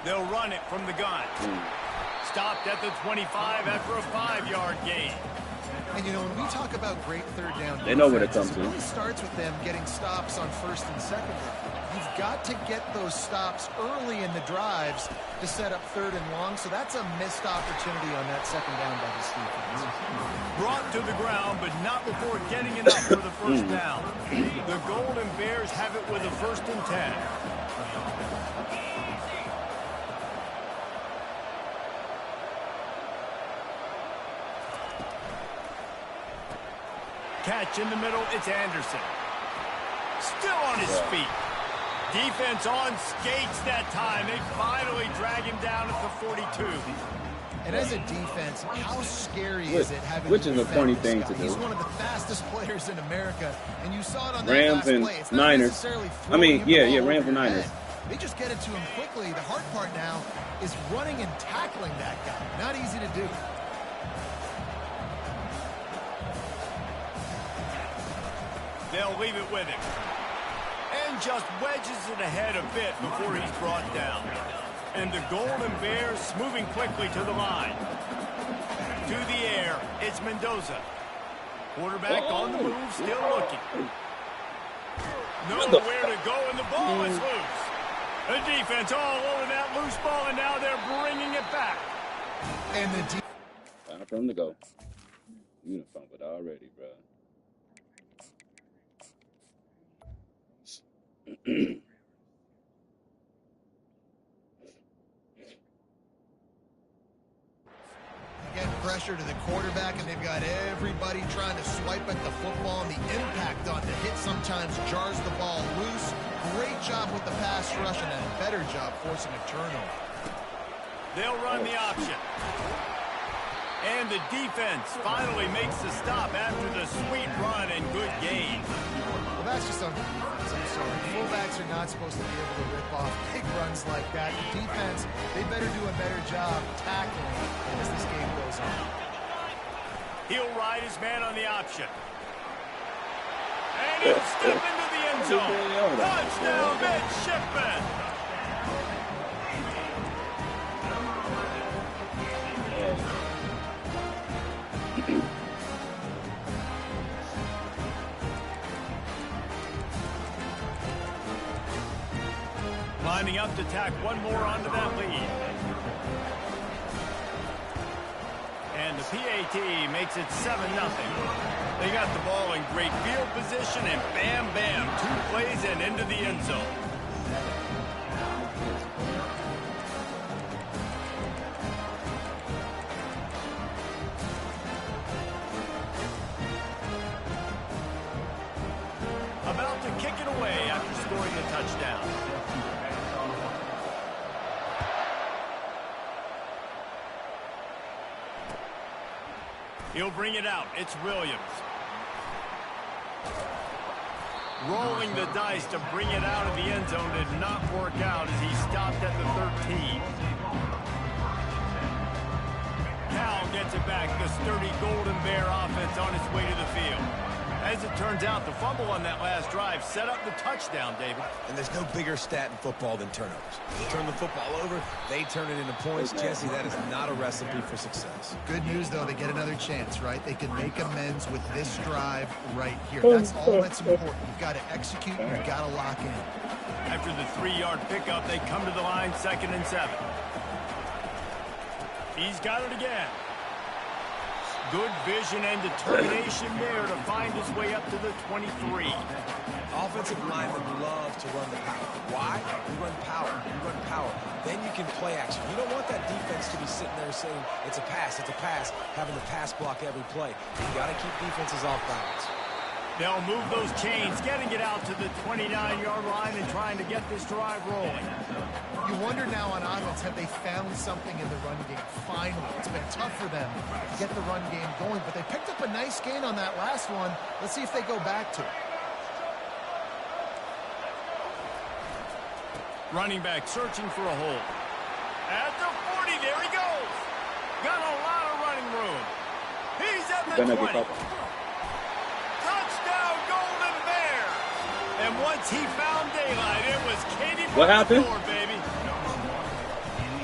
They'll run it from the gun. Stopped at the 25 after a 5-yard gain. And, you know, when we talk about great third down, they know where to come to. It really starts with them getting stops on first and second down. You've got to get those stops early in the drives to set up third and long, so that's a missed opportunity on that second down by the defense. Brought to the ground, but not before getting enough for the first down. The Golden Bears have it with a 1st and 10. Catch in the middle, it's Anderson. Still on his feet. Defense on skates that time. They finally drag him down at the 42. And as a defense, how scary is it having which is a funny thing to do? He's one of the fastest players in America, and you saw it on Rams that last and play. It's not Niners. necessarily I mean, throwing him the yeah, ball Rams over and your Niners. head. They just get it to him quickly. The hard part now is running and tackling that guy. Not easy to do. They'll leave it with him. And just wedges it ahead a bit before he's brought down. And the Golden Bears moving quickly to the line. To the air, it's Mendoza. Quarterback on the move, still looking. Nowhere to go, and the ball is loose. The defense all over that loose ball, and now they're bringing it back. And the Time for him to go. Uniform, but already, bro. Get pressure to the quarterback, and they've got everybody body trying to swipe at the football, and the impact on the hit sometimes jars the ball loose. Great job with the pass rush and a better job forcing a turnover. They'll run the option. And the defense finally makes the stop after the sweet run and good gain. Well, that's just on defense. I'm sorry. Fullbacks are not supposed to be able to rip off big runs like that. The defense, they better do a better job tackling as this game goes on. He'll ride his man on the option. And he'll step into the end zone. Touchdown, midshipman. Lining up to tack one more onto that lead. And the PAT makes it 7-0. They got the ball in great field position, and bam, bam, 2 plays and into the end zone. About to kick it away after scoring a touchdown. He'll bring it out. It's Williams. Rolling the dice to bring it out of the end zone did not work out as he stopped at the 13. Cal gets it back. The sturdy Golden Bear offense on its way to the field. As it turns out, the fumble on that last drive set up the touchdown, David. And there's no bigger stat in football than turnovers. You turn the football over, they turn it into points. Jesse, that is not a recipe for success. Good news, though, they get another chance, right? They can make amends with this drive right here. That's all that's important. You've got to execute, you've got to lock in. After the 3-yard pickup, they come to the line 2nd and 7. He's got it again. Good vision and determination there to find his way up to the 23. Offensive linemen love to run the power. Why? You run power. You run power. Then you can play action. You don't want that defense to be sitting there saying, it's a pass, having to pass block every play. You got to keep defenses off balance. They'll move those chains, getting it out to the 29-yard line and trying to get this drive rolling. You wonder now on offense, have they found something in the run game? Finally, it's been tough for them to get the run game going, but they picked up a nice gain on that last one. Let's see if they go back to it. Running back searching for a hole. At the 40, there he goes. Got a lot of running room. He's at the 20. Touchdown, Golden Bear. And once he found daylight, it was Katie. What happened? Door, baby.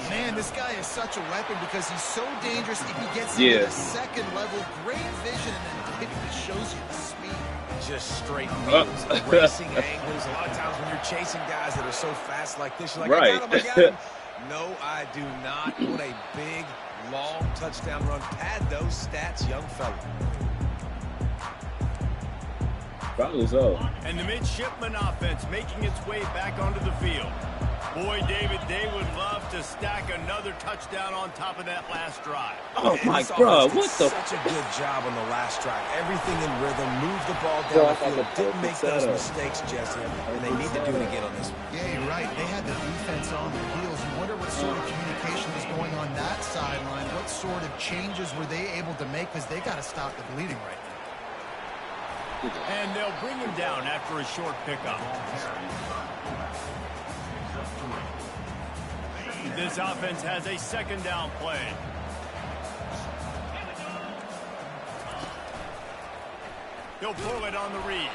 Man, this guy is such a weapon because he's so dangerous. If he gets into the second level, great vision, and then it shows you the speed. Just straight wheels, racing angles. A lot of times when you're chasing guys that are so fast like this, you're like, I got him. No, I do not. What a big, long touchdown run. Pad those stats, young fella. Probably so. And the midshipman offense making its way back onto the field. Boy, David, they would love to stack another touchdown on top of that last drive. Oh, my God. What the? Such a good job on the last drive. Everything in rhythm. Moved the ball down the field. Didn't make those mistakes, Jesse. And they need to do it again on this one. Yeah, you're right. They had the defense on their heels. You wonder what sort of communication is going on that sideline. What sort of changes were they able to make? Because they got to stop the bleeding right now. And they'll bring him down after a short pickup. This offense has a 2nd down play. He'll pull it on the read.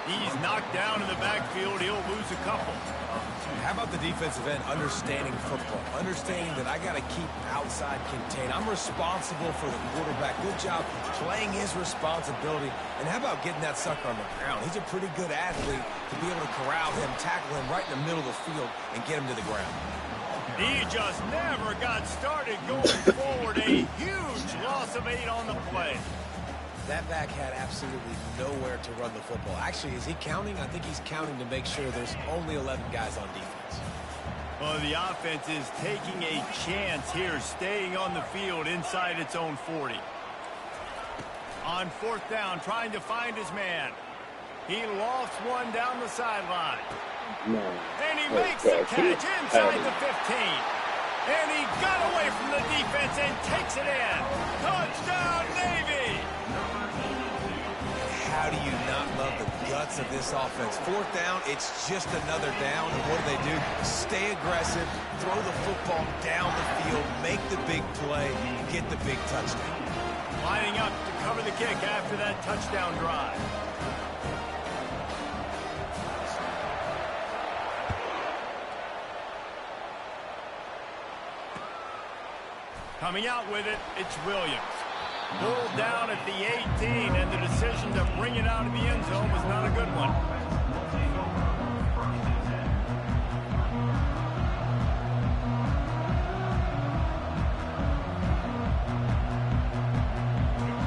He's knocked down in the backfield. He'll lose a couple. How about the defensive end understanding football? Understanding that I got to keep outside contained. I'm responsible for the quarterback. Good job playing his responsibility. And how about getting that sucker on the ground? He's a pretty good athlete to be able to corral him, tackle him right in the middle of the field, and get him to the ground. He just never got started going forward. A huge loss of 8 on the play. That back had absolutely nowhere to run the football. Actually, is he counting? I think he's counting to make sure there's only 11 guys on defense. Well, the offense is taking a chance here, staying on the field inside its own 40. On fourth down, trying to find his man. He lofts one down the sideline. No. And he makes the catch inside the 15. And he got away from the defense and takes it in. Touchdown, Navy! How do you not love the guts of this offense? Fourth down, it's just another down. And what do? Stay aggressive, throw the football down the field, make the big play, get the big touchdown. Lining up to cover the kick after that touchdown drive. Coming out with it, it's Williams. Pulled down at the 18, and the decision to bring it out of the end zone was not a good one.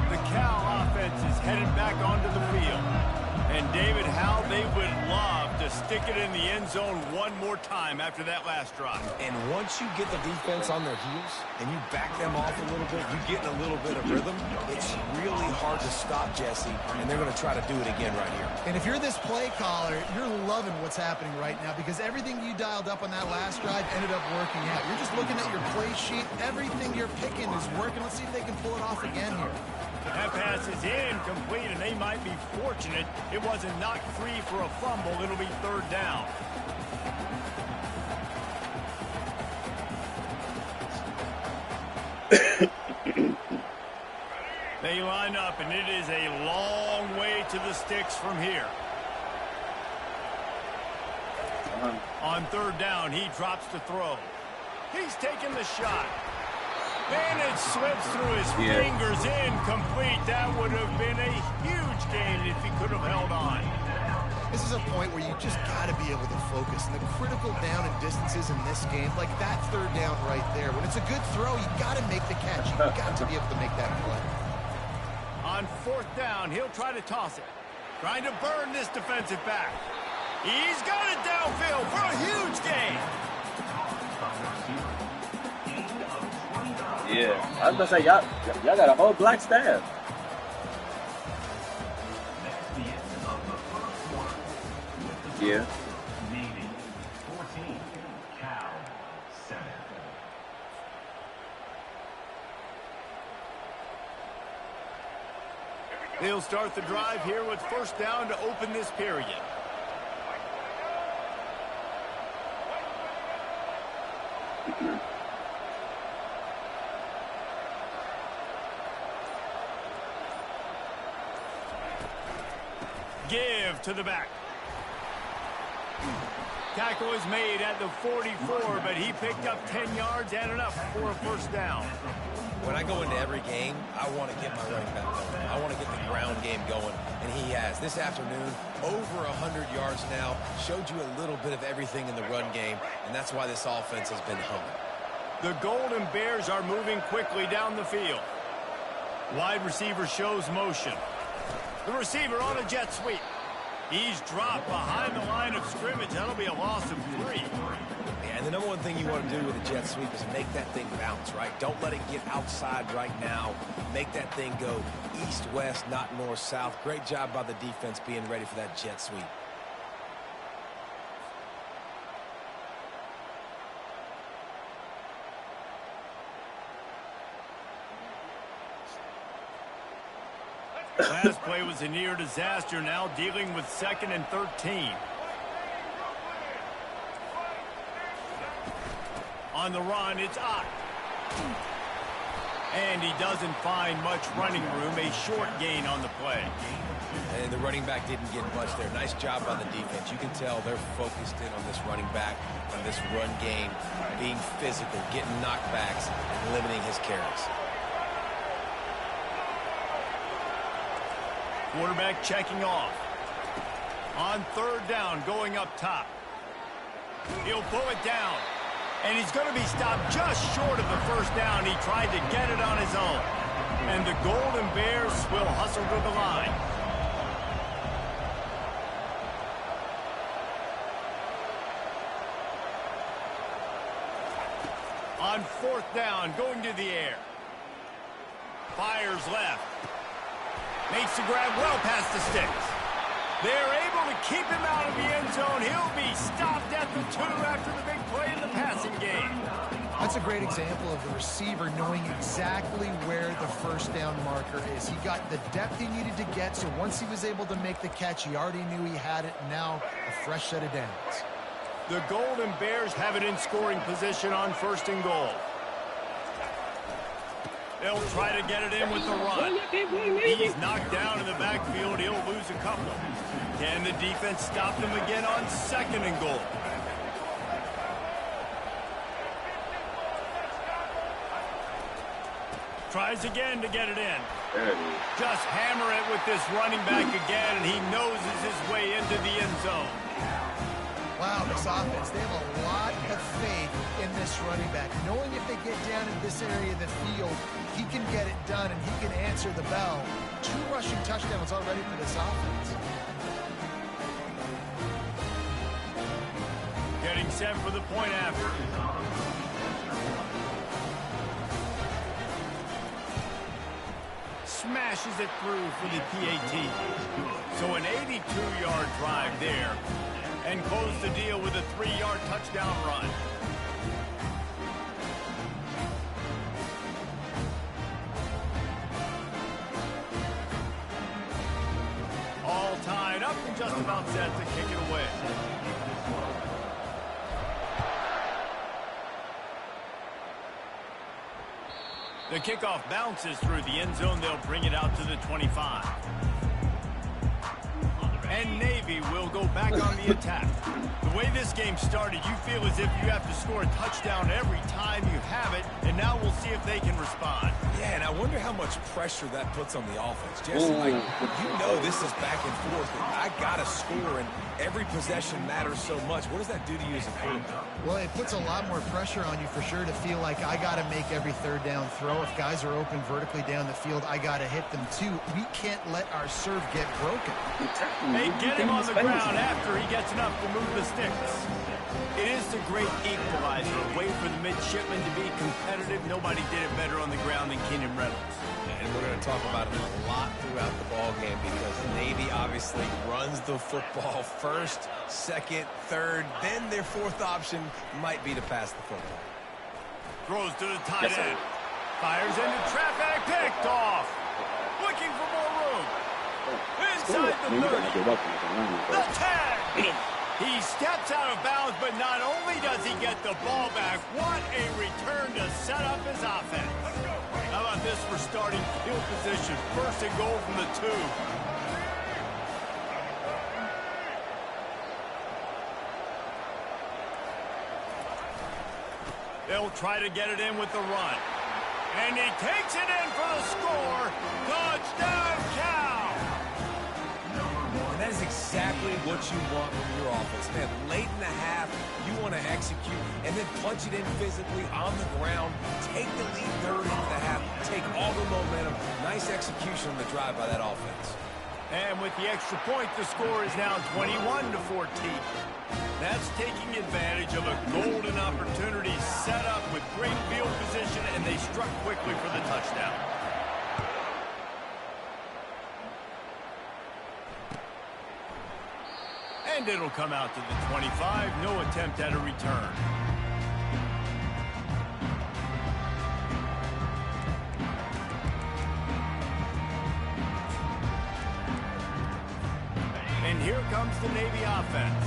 The Cal offense is headed back onto the field. And David, how they would love to stick it in the end zone one more time after that last drive. And once you get the defense on their heels and you back them off a little bit, you get in a little bit of rhythm, it's really hard to stop, Jesse, and they're going to try to do it again right here. And if you're this play caller, you're loving what's happening right now because everything you dialed up on that last drive ended up working out. You're just looking at your play sheet. Everything you're picking is working. Let's see if they can pull it off again here. That pass is incomplete, and they might be fortunate it wasn't knocked free for a fumble. It'll be third down. They line up, and it is a long way to the sticks from here. On third down, he drops to throw. He's taking the shot. And it slips through his fingers, incomplete. That would have been a huge gain if he could have held on. This is a point where you just got to be able to focus. And the critical down and distances in this game, like that third down right there. When it's a good throw, you got to make the catch. You've got to be able to make that play. On fourth down, he'll try to toss it. Trying to burn this defensive back. He's got it downfield for a huge gain. Yeah, I was gonna say y'all got a whole black staff. Yeah. They'll start the drive here with first down to open this period. Give to the back. Tackle is made at the 44, but he picked up 10 yards and enough for a first down. When I go into every game, I want to get my running back going. I want to get the ground game going, and he has. This afternoon, over 100 yards now, showed you a little bit of everything in the run game, and that's why this offense has been humming. The Golden Bears are moving quickly down the field. Wide receiver shows motion. The receiver on a jet sweep. He's dropped behind the line of scrimmage. That'll be a loss of 3. And the number one thing you want to do with a jet sweep is make that thing bounce, right? Don't let it get outside right now. Make that thing go east-west, not north-south. Great job by the defense being ready for that jet sweep. Last play was a near disaster, now dealing with 2nd and 13. On the run, it's Ott. And he doesn't find much running room, a short gain on the play. And the running back didn't get much there. Nice job by the defense. You can tell they're focused in on this running back, on this run game, being physical, getting knockbacks, and limiting his carries. Quarterback checking off. On third down, going up top. He'll pull it down. And he's going to be stopped just short of the first down. He tried to get it on his own. And the Golden Bears will hustle to the line. On fourth down, going to the air. Fires left. Makes the grab well past the sticks. They're able to keep him out of the end zone. He'll be stopped at the 2 after the big play in the passing game. That's a great example of the receiver knowing exactly where the first down marker is. He got the depth he needed to get, so once he was able to make the catch, he already knew he had it. Now a fresh set of downs. The Golden Bears have it in scoring position on 1st and goal. They'll try to get it in with the run. He's knocked down in the backfield. He'll lose a couple. Can the defense stop him again on 2nd and goal? Tries again to get it in. Just hammer it with this running back again, and he noses his way into the end zone. Wow, this offense, they have a lot of faith in this running back. Knowing if they get down in this area of the field, he can get it done and he can answer the bell. 2 rushing touchdowns already for this offense. Getting set for the point after. Smashes it through for the PAT. So an 82-yard drive there. And close the deal with a 3-yard touchdown run. All tied up and just about set to kick it away. The kickoff bounces through the end zone. They'll bring it out to the 25. And Navy will go back on the attack. The way this game started, you feel as if you have to score a touchdown every time you have it, and now we'll see if they can respond. Yeah, and I wonder how much pressure that puts on the offense. Jesse, like, you know this is back and forth, and I got to score, and every possession matters so much. What does that do to you as a quarterback? Well, it puts a lot more pressure on you for sure to feel like I got to make every 3rd down throw. If guys are open vertically down the field, I got to hit them too. We can't let our serve get broken. They get him on the ground after he gets enough to move the sticks. It is the great equalizer, a way for the midshipmen to be competitive. Nobody did it better on the ground than Keenan Reynolds. And we're going to talk about it a lot throughout the ball game because Navy obviously runs the football 1st, 2nd, 3rd, then their 4th option might be to pass the football. Throws to the tight end. Fires into traffic, picked off. Looking for more room. Inside the 30. The 10. He steps out of bounds, but not only does he get the ball back, what a return to set up his offense. How about this for starting field position? 1st and goal from the 2. They'll try to get it in with the run. And he takes it in for the score. Touchdown, Cal! And that is exactly what you want from your offense. Man, late in the half, you want to execute and then punch it in physically on the ground. Take the lead 3rd into the half. Take all the momentum. Nice execution on the drive by that offense. And with the extra point, the score is now 21-14. That's taking advantage of a golden opportunity set up with great field position, and they struck quickly for the touchdown. And it'll come out to the 25. No attempt at a return. And here comes the Navy offense.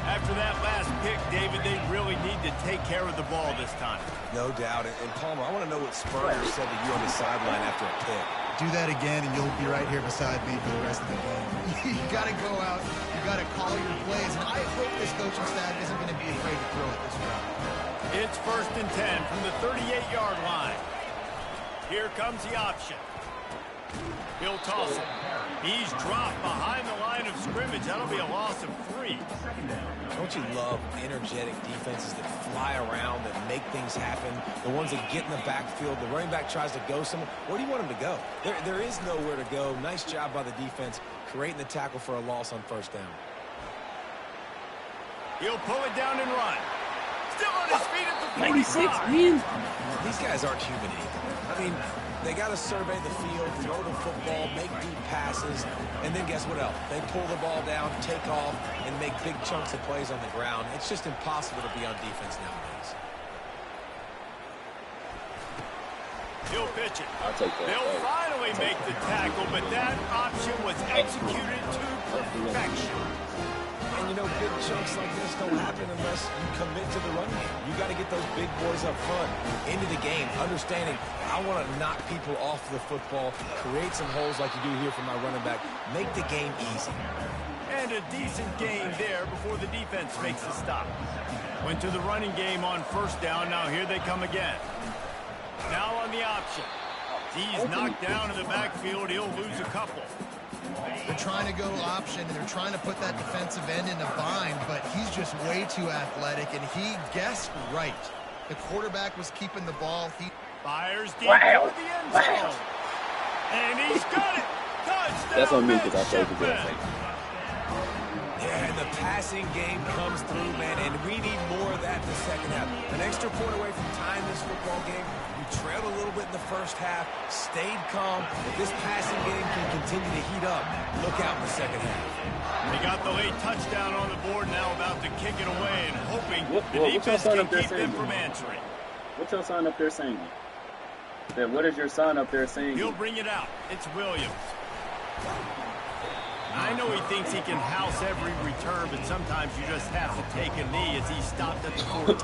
After that last pick, David, they really need to take care of the ball this time. No doubt. And Palmer, I want to know what Spurrier said to you on the sideline after a pick. Do that again, and you'll be right here beside me for the rest of the game. You got to go out. You got to call your plays. And I hope this coaching staff isn't going to be afraid to throw it this route. It's 1st and 10 from the 38-yard line. Here comes the option. He'll toss it. He's dropped behind the line of scrimmage. That'll be a loss of 3. Don't you love energetic defenses that fly around, that make things happen? The ones that get in the backfield. The running back tries to go somewhere. Where do you want him to go? There is nowhere to go. Nice job by the defense creating the tackle for a loss on 1st down. He'll pull it down and run. Still on his feet at the 96, 45. man. These guys aren't human either. I mean, They got to survey the field, throw the football, make deep passes, and then guess what else? They pull the ball down, take off, and make big chunks of plays on the ground. It's just impossible to be on defense nowadays. He'll pitch it. I'll take that. They'll finally make the tackle, but that option was executed to perfection. And, you know, big chunks like this don't happen unless you commit to the run game. You got to get those big boys up front into the game, understanding I want to knock people off the football, create some holes like you do here for my running back, make the game easy. And a decent gain there before the defense makes the stop. Went to the running game on first down. Now here they come again. Now on the option. He's knocked down in the backfield. He'll lose a couple. They're trying to go option, and they're trying to put that defensive end in a bind, but he's just way too athletic, and he guessed right. The quarterback was keeping the ball. He fires deep for the end zone. And he's got it. Touchdown. That's on me because I played for Shipman. Yeah, and the passing game comes through, man, and we need more of that in the second half. An extra point away from tying this football game. We trailed a little bit in the first half, stayed calm. If this passing game can continue to heat up, look out in the second half. They got the late touchdown on the board, now about to kick it away and hoping the what y'all defense sign can up there keep them saying? from answering. What y'all sign up there saying? What is your sign up there saying? He'll bring it out. It's Williams. I know he thinks he can house every return, but sometimes you just have to take a knee as he stopped at the 14.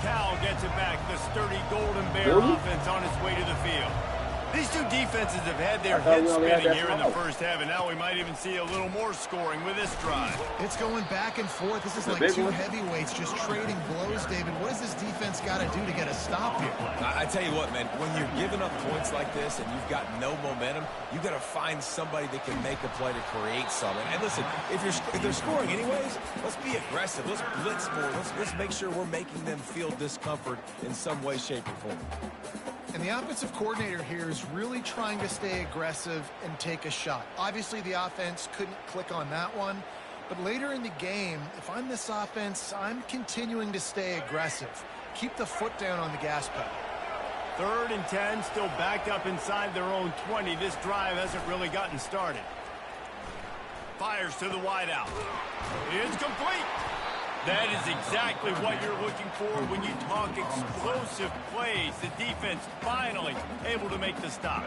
Cal gets it back. The sturdy Golden Bear offense on its way to the field. These two defenses have had their heads spinning here in the first half, and now we might even see a little more scoring with this drive. It's going back and forth. This is like two heavyweights just trading blows, David. What does this defense got to do to get a stop here? I tell you what, man, when you're giving up points like this and you've got no momentum, you got to find somebody that can make a play to create something. And listen, if they're scoring anyways, let's be aggressive. Let's blitz more. Let's make sure we're making them feel discomfort in some way, shape, or form. And the offensive coordinator here is really trying to stay aggressive and take a shot. Obviously, the offense couldn't click on that one. But later in the game, if I'm this offense, I'm continuing to stay aggressive. Keep the foot down on the gas pedal. 3rd and 10, still backed up inside their own 20. This drive hasn't really gotten started. Fires to the wideout. It's complete. That is exactly what you're looking for when you talk explosive plays. The defense finally able to make the stop.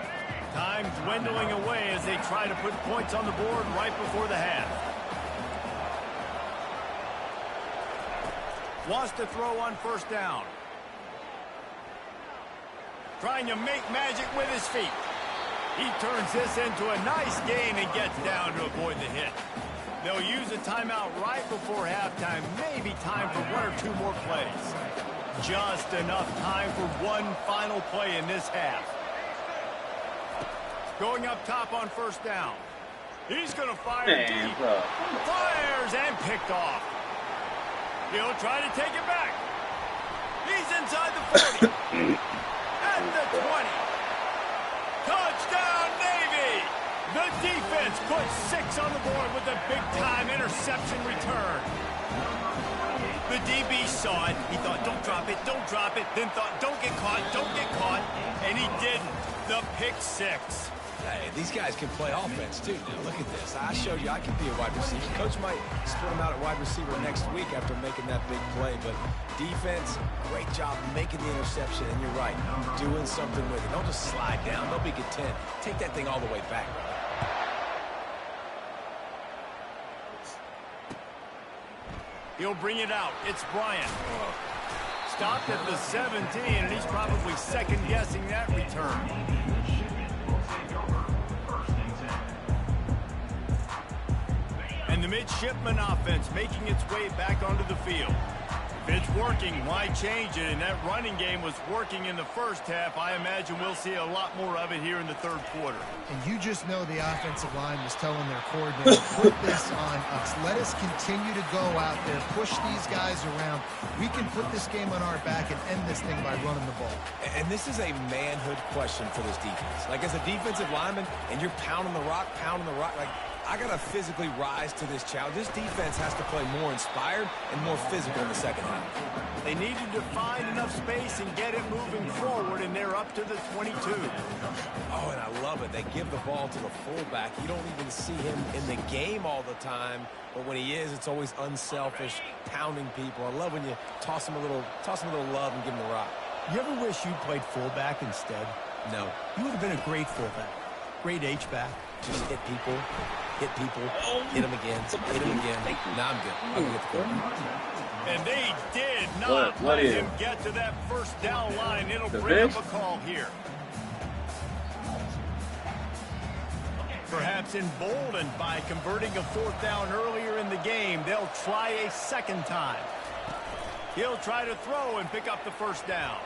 Time dwindling away as they try to put points on the board right before the half. Wants to throw on first down. Trying to make magic with his feet. He turns this into a nice gain and gets down to avoid the hit. They'll use a timeout right before halftime. Maybe time for 1 or 2 more plays. Just enough time for one final play in this half. Going up top on first down. He's going to fire deep. Fires and picked off. He'll try to take it back. He's inside the 40. At the 20. Touchdown, Navy! The defense puts 6 on the board with a big-time interception return. The DB saw it. He thought, don't drop it, don't drop it. Then thought, don't get caught, don't get caught. And he didn't. The pick 6. Hey, these guys can play offense, too. Now, look at this. I showed you I can be a wide receiver. Coach might split him out at wide receiver next week after making that big play. But defense, great job making the interception. And you're right, doing something with it. Don't just slide down. Don't be content. Take that thing all the way back. He'll bring it out. It's Bryant. Stopped at the 17, and he's probably second-guessing that return. And the midshipman offense making its way back onto the field. If it's working, why change it? And that running game was working in the first half. I imagine we'll see a lot more of it here in the 3rd quarter. And you just know the offensive line was telling their coordinator, put this on us. Let us continue to go out there, push these guys around. We can put this game on our back and end this thing by running the ball. And this is a manhood question for this defense. Like, as a defensive lineman, and you're pounding the rock, like, I got to physically rise to this challenge. This defense has to play more inspired and more physical in the second half. They needed to find enough space and get it moving forward, and they're up to the 22. Oh, and I love it. They give the ball to the fullback. You don't even see him in the game all the time, but when he is, it's always unselfish, pounding people. I love when you toss him a little love and give him the rock. You ever wish you played fullback instead? No. You would have been a great fullback. Great H-back. Just hit people, hit them again, hit them again. Nah, I'm good. I'm good to go. And they did not let him get to that first down line. It'll bring up a call here. Perhaps emboldened by converting a fourth down earlier in the game, they'll try a second time. He'll try to throw and pick up the first down.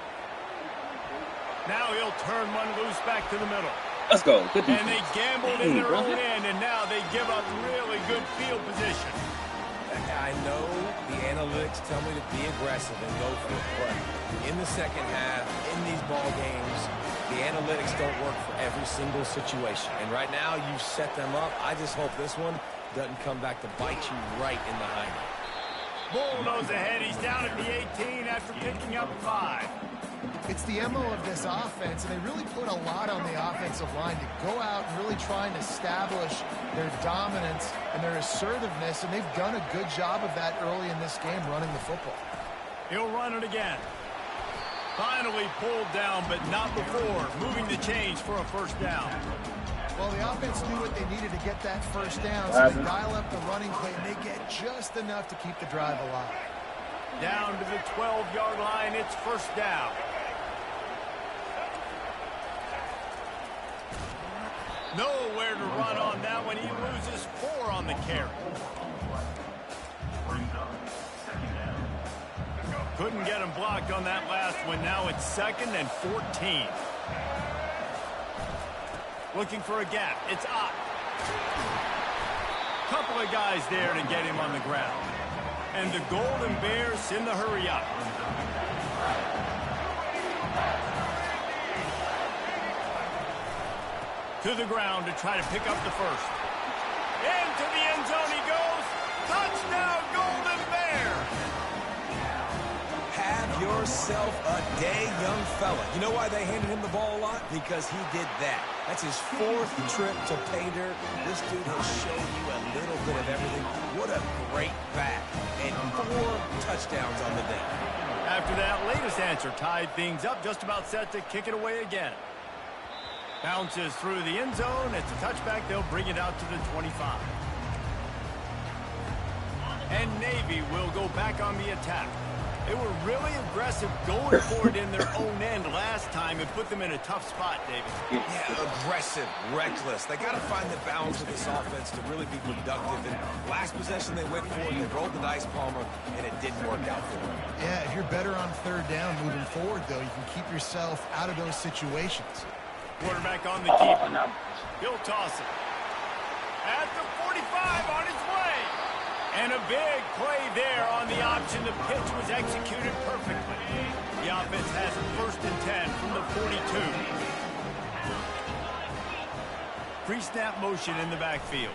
Now he'll turn one loose back to the middle. Let's go. Good defense. And they gambled in their own end, and now they give up really good field position. I know the analytics tell me to be aggressive and go for it, but in the second half, in these ball games, the analytics don't work for every single situation. And right now, you set them up. I just hope this one doesn't come back to bite you right in the hind. Bull knows ahead. He's down at the 18 after picking up 5. It's the MO of this offense, and they really put a lot on the offensive line to go out and really try and establish their dominance and their assertiveness, and they've done a good job of that early in this game running the football. He'll run it again. Finally pulled down, but not before. Moving the chains for a first down. Well, the offense knew what they needed to get that first down, so they dial up the running play, and they get just enough to keep the drive alive. Down to the 12-yard line, it's first down. Nowhere to run on that one. He loses 4 on the carry. Couldn't get him blocked on that last one. Now it's 2nd and 14. Looking for a gap. It's up. Couple of guys there to get him on the ground. And the Golden Bears in the hurry up. To the ground to try to pick up the first. Into the end zone he goes. Touchdown, Golden Bears! Have yourself a day, young fella. You know why they handed him the ball a lot? Because he did that. That's his 4th trip to pay dirt. This dude has shown you a little bit of everything. What a great back. And 4 touchdowns on the day. After that latest answer tied things up, just about set to kick it away again. Bounces through the end zone. It's a touchback. They'll bring it out to the 25. And Navy will go back on the attack. They were really aggressive going for it in their own end last time and put them in a tough spot, David. Yeah, aggressive, reckless. They got to find the balance of this offense to really be productive. And last possession they went for it, they rolled the dice, Palmer, and it didn't work out for them. Yeah, if you're better on 3rd down moving forward, though, you can keep yourself out of those situations. Quarterback on the keeper. He'll toss it. At the 45 on his way. And a big play there on the option. The pitch was executed perfectly. The offense has 1st and 10 from the 42. Pre-snap motion in the backfield.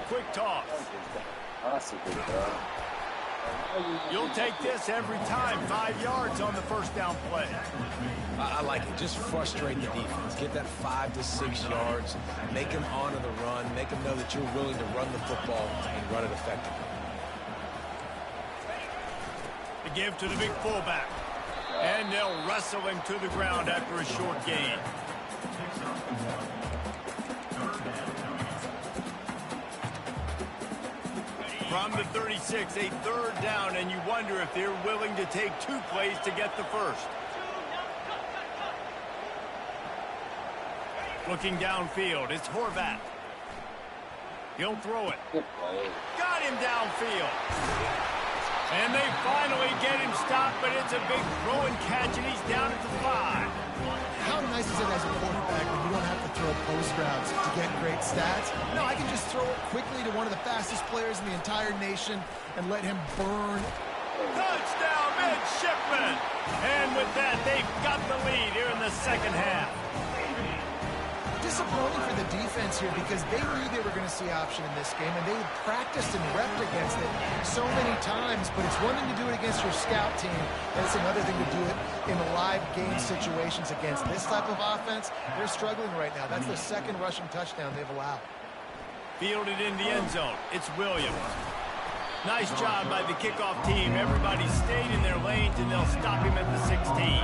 Quick toss. You'll take this every time. 5 yards on the first down play. I like it. Just frustrate the defense. Get that 5 to 6 yards. Make them honor the run. Make them know that you're willing to run the football and run it effectively. To give to the big fullback. And they'll wrestle him to the ground after a short gain. From the 36, a 3rd down, and you wonder if they're willing to take 2 plays to get the first. Looking downfield, it's Horvat. He'll throw it. Got him downfield. And they finally get him stopped, but it's a big throw and catch, and he's down at the 5. How nice is it as a quarterback when you don't have to throw post routes to get great stats? No, I can just throw it quickly to one of the fastest players in the entire nation and let him burn. Touchdown, midshipman! And with that, they've got the lead here in the second half. disappointing for the defense here because they knew they were going to see option in this game, and they had practiced and repped against it so many times, but it's one thing to do it against your scout team, and it's another thing to do it in live game situations against this type of offense. They're struggling right now. That's the second rushing touchdown they've allowed. Fielded in the end zone. It's Williams. Nice job by the kickoff team. Everybody stayed in their lanes, and they'll stop him at the 16.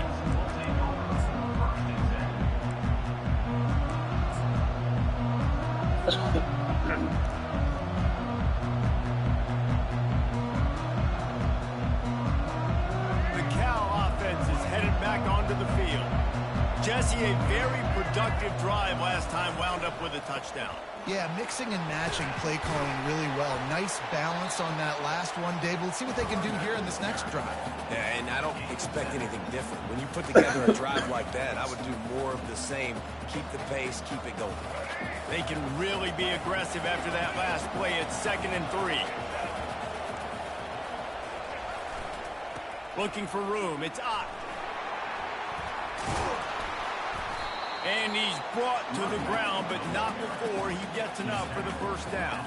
The Cal offense is headed back onto the field. Jesse, a very productive drive last time, wound up with a touchdown. Yeah, mixing and matching play calling really well. Nice balance on that last one, Dave. Let's see what they can do here in this next drive. Yeah, and I don't expect anything different. When you put together a drive like that, I would do more of the same. Keep the pace, keep it going. They can really be aggressive after that last play. It's 2nd and 3. Looking for room. It's Ott. And he's brought to the ground, but not before he gets enough for the first down.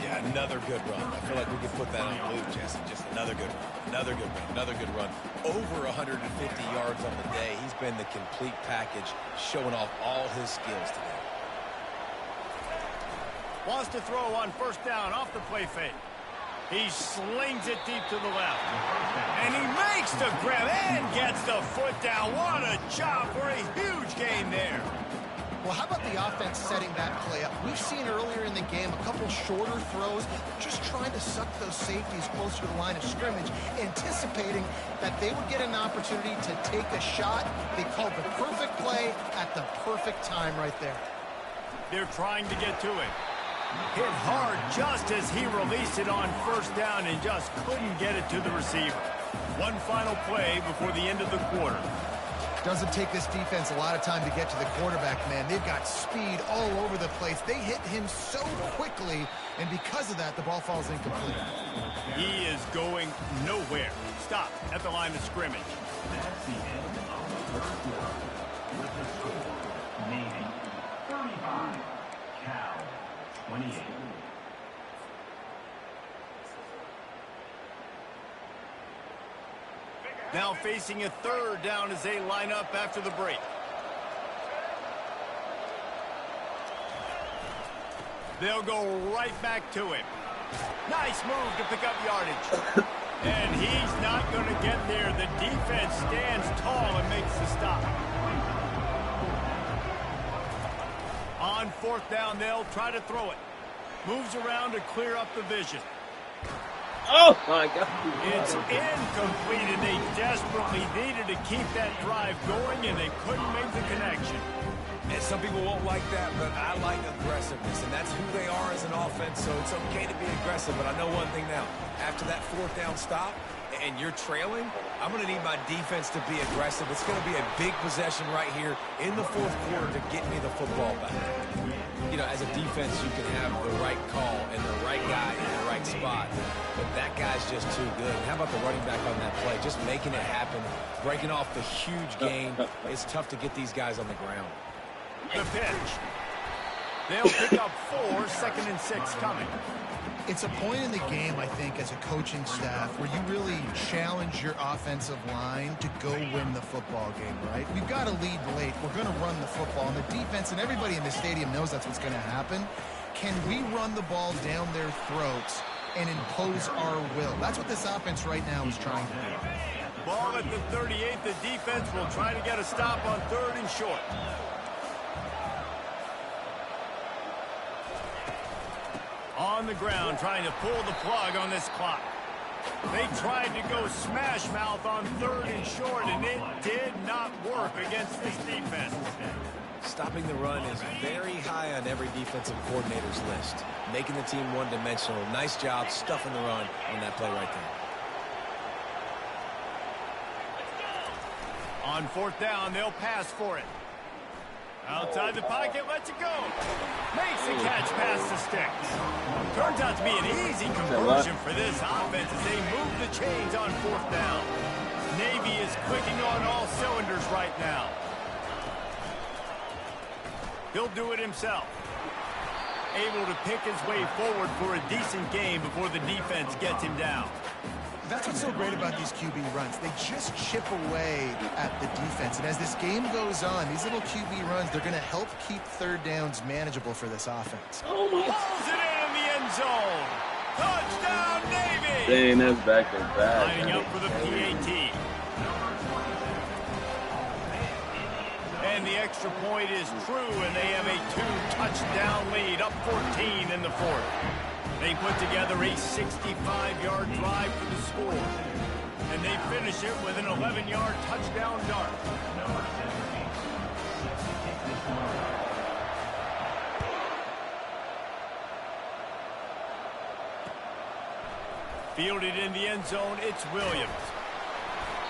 Yeah, another good run. I feel like we could put that on loop, Jesse. Just another good run. Another good run. Another good run. Over 150 yards on the day. He's been the complete package, showing off all his skills today. Wants to throw on first down off the play fake. He slings it deep to the left. And he makes the grab and gets the foot down. What a job for a huge gain there. Well, how about the offense setting that play up? We've seen earlier in the game a couple shorter throws, just trying to suck those safeties closer to the line of scrimmage, anticipating that they would get an opportunity to take a shot. They called the perfect play at the perfect time right there. They're trying to get to it. Hit hard just as he released it on first down and just couldn't get it to the receiver. One final play before the end of the quarter. Doesn't take this defense a lot of time to get to the quarterback, man. They've got speed all over the place. They hit him so quickly, and because of that, the ball falls incomplete. He is going nowhere. Stop at the line of scrimmage. That's the end of the first quarter. With the score, Navy 35, Cal 28. Now facing a third down as they line up after the break. They'll go right back to him. Nice move to pick up yardage. And he's not going to get there. The defense stands tall and makes the stop. On fourth down, they'll try to throw it. Moves around to clear up the vision. Oh, my God. It's incomplete, and they desperately needed to keep that drive going, and they couldn't make the connection. And some people won't like that, but I like aggressiveness, and that's who they are as an offense, so it's okay to be aggressive. But I know one thing now. After that fourth down stop and you're trailing, I'm going to need my defense to be aggressive. It's going to be a big possession right here in the fourth quarter to get me the football back. You know, as a defense, you can have the right call and the right guy in the right spot, but that guy's just too good. How about the running back on that play? Just making it happen, breaking off the huge gain. It's tough to get these guys on the ground. The pitch. They'll pick up 4, 2nd and 6 coming. It's a point in the game, I think, as a coaching staff where you really challenge your offensive line to go win the football game, right? We've got to lead late. We're going to run the football. And the defense and everybody in the stadium knows that's what's going to happen. Can we run the ball down their throats and impose our will? That's what this offense right now is trying to do. Ball at the 38. The defense will try to get a stop on 3rd and short. On the ground, trying to pull the plug on this clock. They tried to go smash mouth on 3rd and short, and it did not work against this defense. Stopping the run is very high on every defensive coordinator's list. Making the team one-dimensional. Nice job stuffing the run on that play right there. On 4th down, they'll pass for it. Outside the pocket, lets it go. Makes the catch past the sticks. Turns out to be an easy conversion for this offense as they move the chains on 4th down. Navy is clicking on all cylinders right now. He'll do it himself. Able to pick his way forward for a decent game before the defense gets him down. That's what's so great about these QB runs. They just chip away at the defense. And as this game goes on, these little QB runs, they're going to help keep third downs manageable for this offense. Oh my. Pulls it in the end zone. Touchdown, Navy! Dang, that's back to back. Lining up for the PAT. And the extra point is true, and they have a 2-touchdown lead, up 14 in the fourth. They put together a 65-yard drive for the score, and they finish it with an 11-yard touchdown dart. Fielded in the end zone, it's Williams.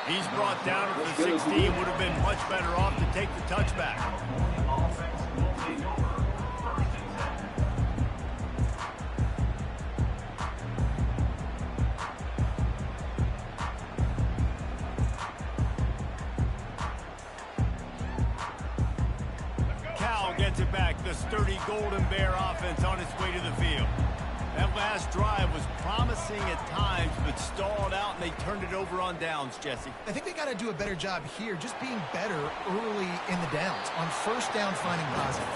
He's brought down at the 16, would have been much better off to take the touchback. Cal gets it back, the sturdy Golden Bear offense on its way to the field. That last drive was promising at times, but stalled out, and they turned it over on downs, Jesse. I think they got to do a better job here, just being better early in the downs. On first down, finding positive.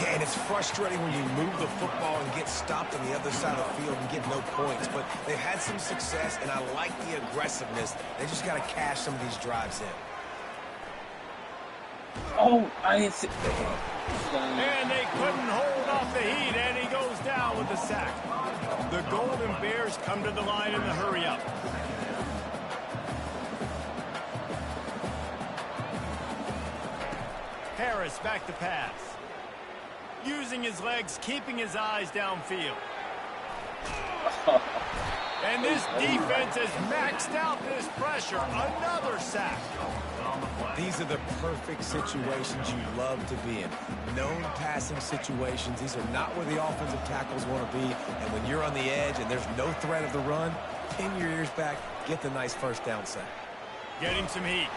Yeah, and it's frustrating when you move the football and get stopped on the other side of the field and get no points. But they've had some success, and I like the aggressiveness. They just got to cash some of these drives in. Oh, I didn't see. And they couldn't hold off the heat, and he goes down with the sack. The Golden Bears come to the line in the hurry-up. Harris back to pass. Using his legs, keeping his eyes downfield. And this defense has maxed out this pressure. Another sack. These are the perfect situations you love to be in. Known passing situations. These are not where the offensive tackles want to be. And when you're on the edge and there's no threat of the run, pin your ears back, get the nice first down sack. Getting some heat.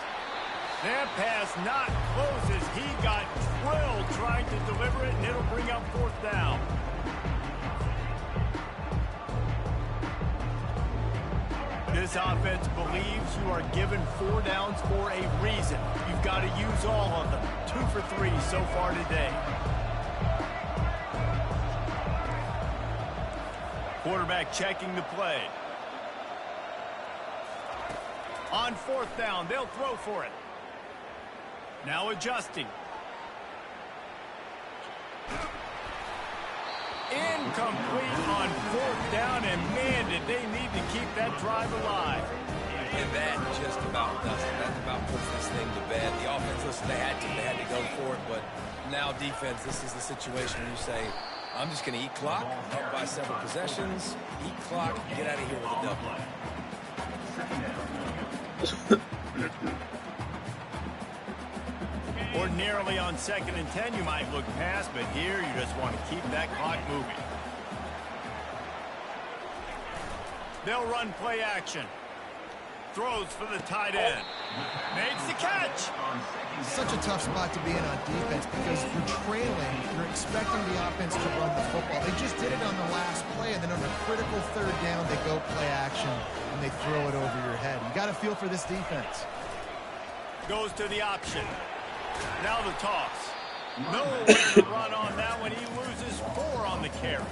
That pass not close as he got drilled trying to deliver it, and it'll bring up fourth down. This offense believes you are given 4 downs for a reason. You've got to use all of them. 2 for 3 so far today. Quarterback checking the play. On fourth down, they'll throw for it. Now adjusting. Incomplete on fourth down, and man, did they need to keep that drive alive. And that just about does it. That about puts this thing to bed. The offense, listen, they had to go for it, but now defense, this is the situation where you say, I'm just going to eat clock, up by several possessions, eat clock, get out of here with a double. Ordinarily on 2nd and 10, you might look past, but here you just want to keep that clock moving. They'll run play action. Throws for the tight end. Makes the catch. Such a tough spot to be in on defense because you're trailing. You're expecting the offense to run the football. They just did it on the last play, and then on a critical third down, they go play action, and they throw it over your head. You got to feel for this defense. Goes to the option. Now the toss. Nowhere to run on that one. He loses 4 on the carry.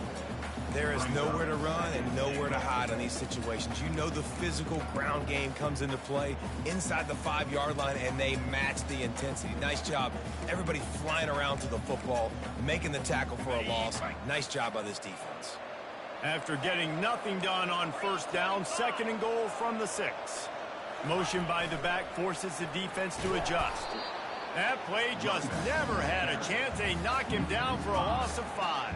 There is nowhere to run and nowhere to hide on these situations. You know the physical ground game comes into play inside the 5-yard line, and they match the intensity. Nice job. Everybody flying around to the football, making the tackle for a loss. Nice job by this defense. After getting nothing done on first down, 2nd and goal from the 6. Motion by the back forces the defense to adjust. That play just never had a chance. They knock him down for a loss of 5.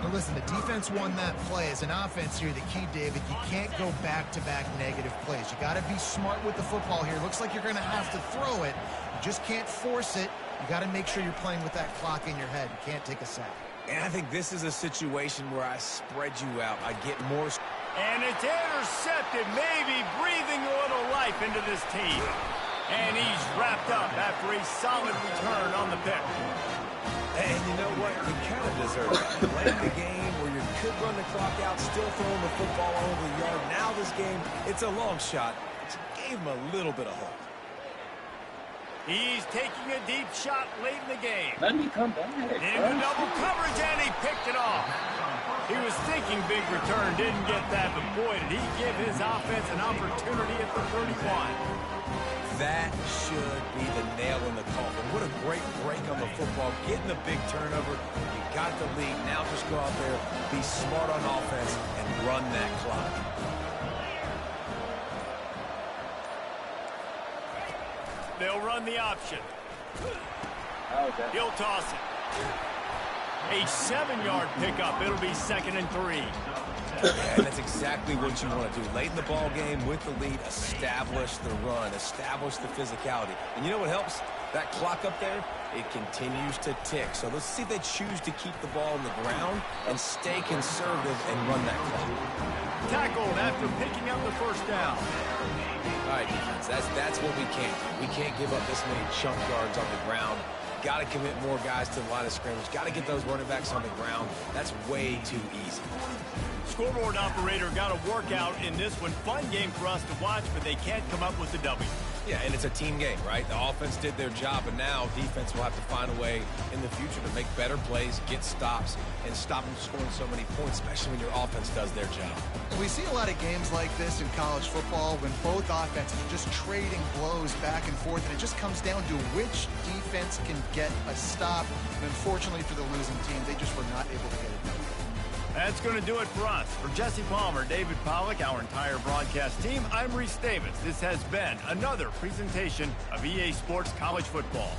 Now listen, the defense won that play. As an offense here, the key, David, you can't go back-to-back negative plays. You got to be smart with the football here. Looks like you're going to have to throw it. You just can't force it. You got to make sure you're playing with that clock in your head. You can't take a sack. And I think this is a situation where I spread you out. I get more. And it's intercepted, maybe breathing a little life into this team. And he's wrapped up after a solid return on the pick. And you know what? You kind of deserve it. Playing the game where you could run the clock out, still throwing the football all over the yard. Now this game, it's a long shot. It gave him a little bit of hope. He's taking a deep shot late in the game. Let me come back. Into double coverage, and he picked it off. He was thinking big return, didn't get that, but boy, did he give his offense an opportunity at the 31. That should be the nail in the coffin. What a great break on the football. Getting the big turnover. You got the lead. Now just go out there, be smart on offense, and run that clock. They'll run the option. He'll toss it. A 7-yard pickup. It'll be 2nd and 3. And that's exactly what you want to do. Late in the ball game with the lead, establish the run, establish the physicality. And you know what helps? That clock up there, it continues to tick. So let's see if they choose to keep the ball on the ground and stay conservative and run that clock. Tackled after picking up the first down. All right, defense, that's what we can't do. We can't give up this many chunk yards on the ground. Got to commit more guys to the line of scrimmage. Got to get those running backs on the ground. That's way too easy. Scoreboard operator got a workout in this one. Fun game for us to watch, but they can't come up with the W. Yeah, and it's a team game, right? The offense did their job, and now defense will have to find a way in the future to make better plays, get stops, and stop them scoring so many points, especially when your offense does their job. We see a lot of games like this in college football when both offenses are just trading blows back and forth, and it just comes down to which defense can get a stop. And unfortunately for the losing team, they just were not able to get it done. That's going to do it for us. For Jesse Palmer, David Pollack, our entire broadcast team, I'm Reese Davis. This has been another presentation of EA Sports College Football.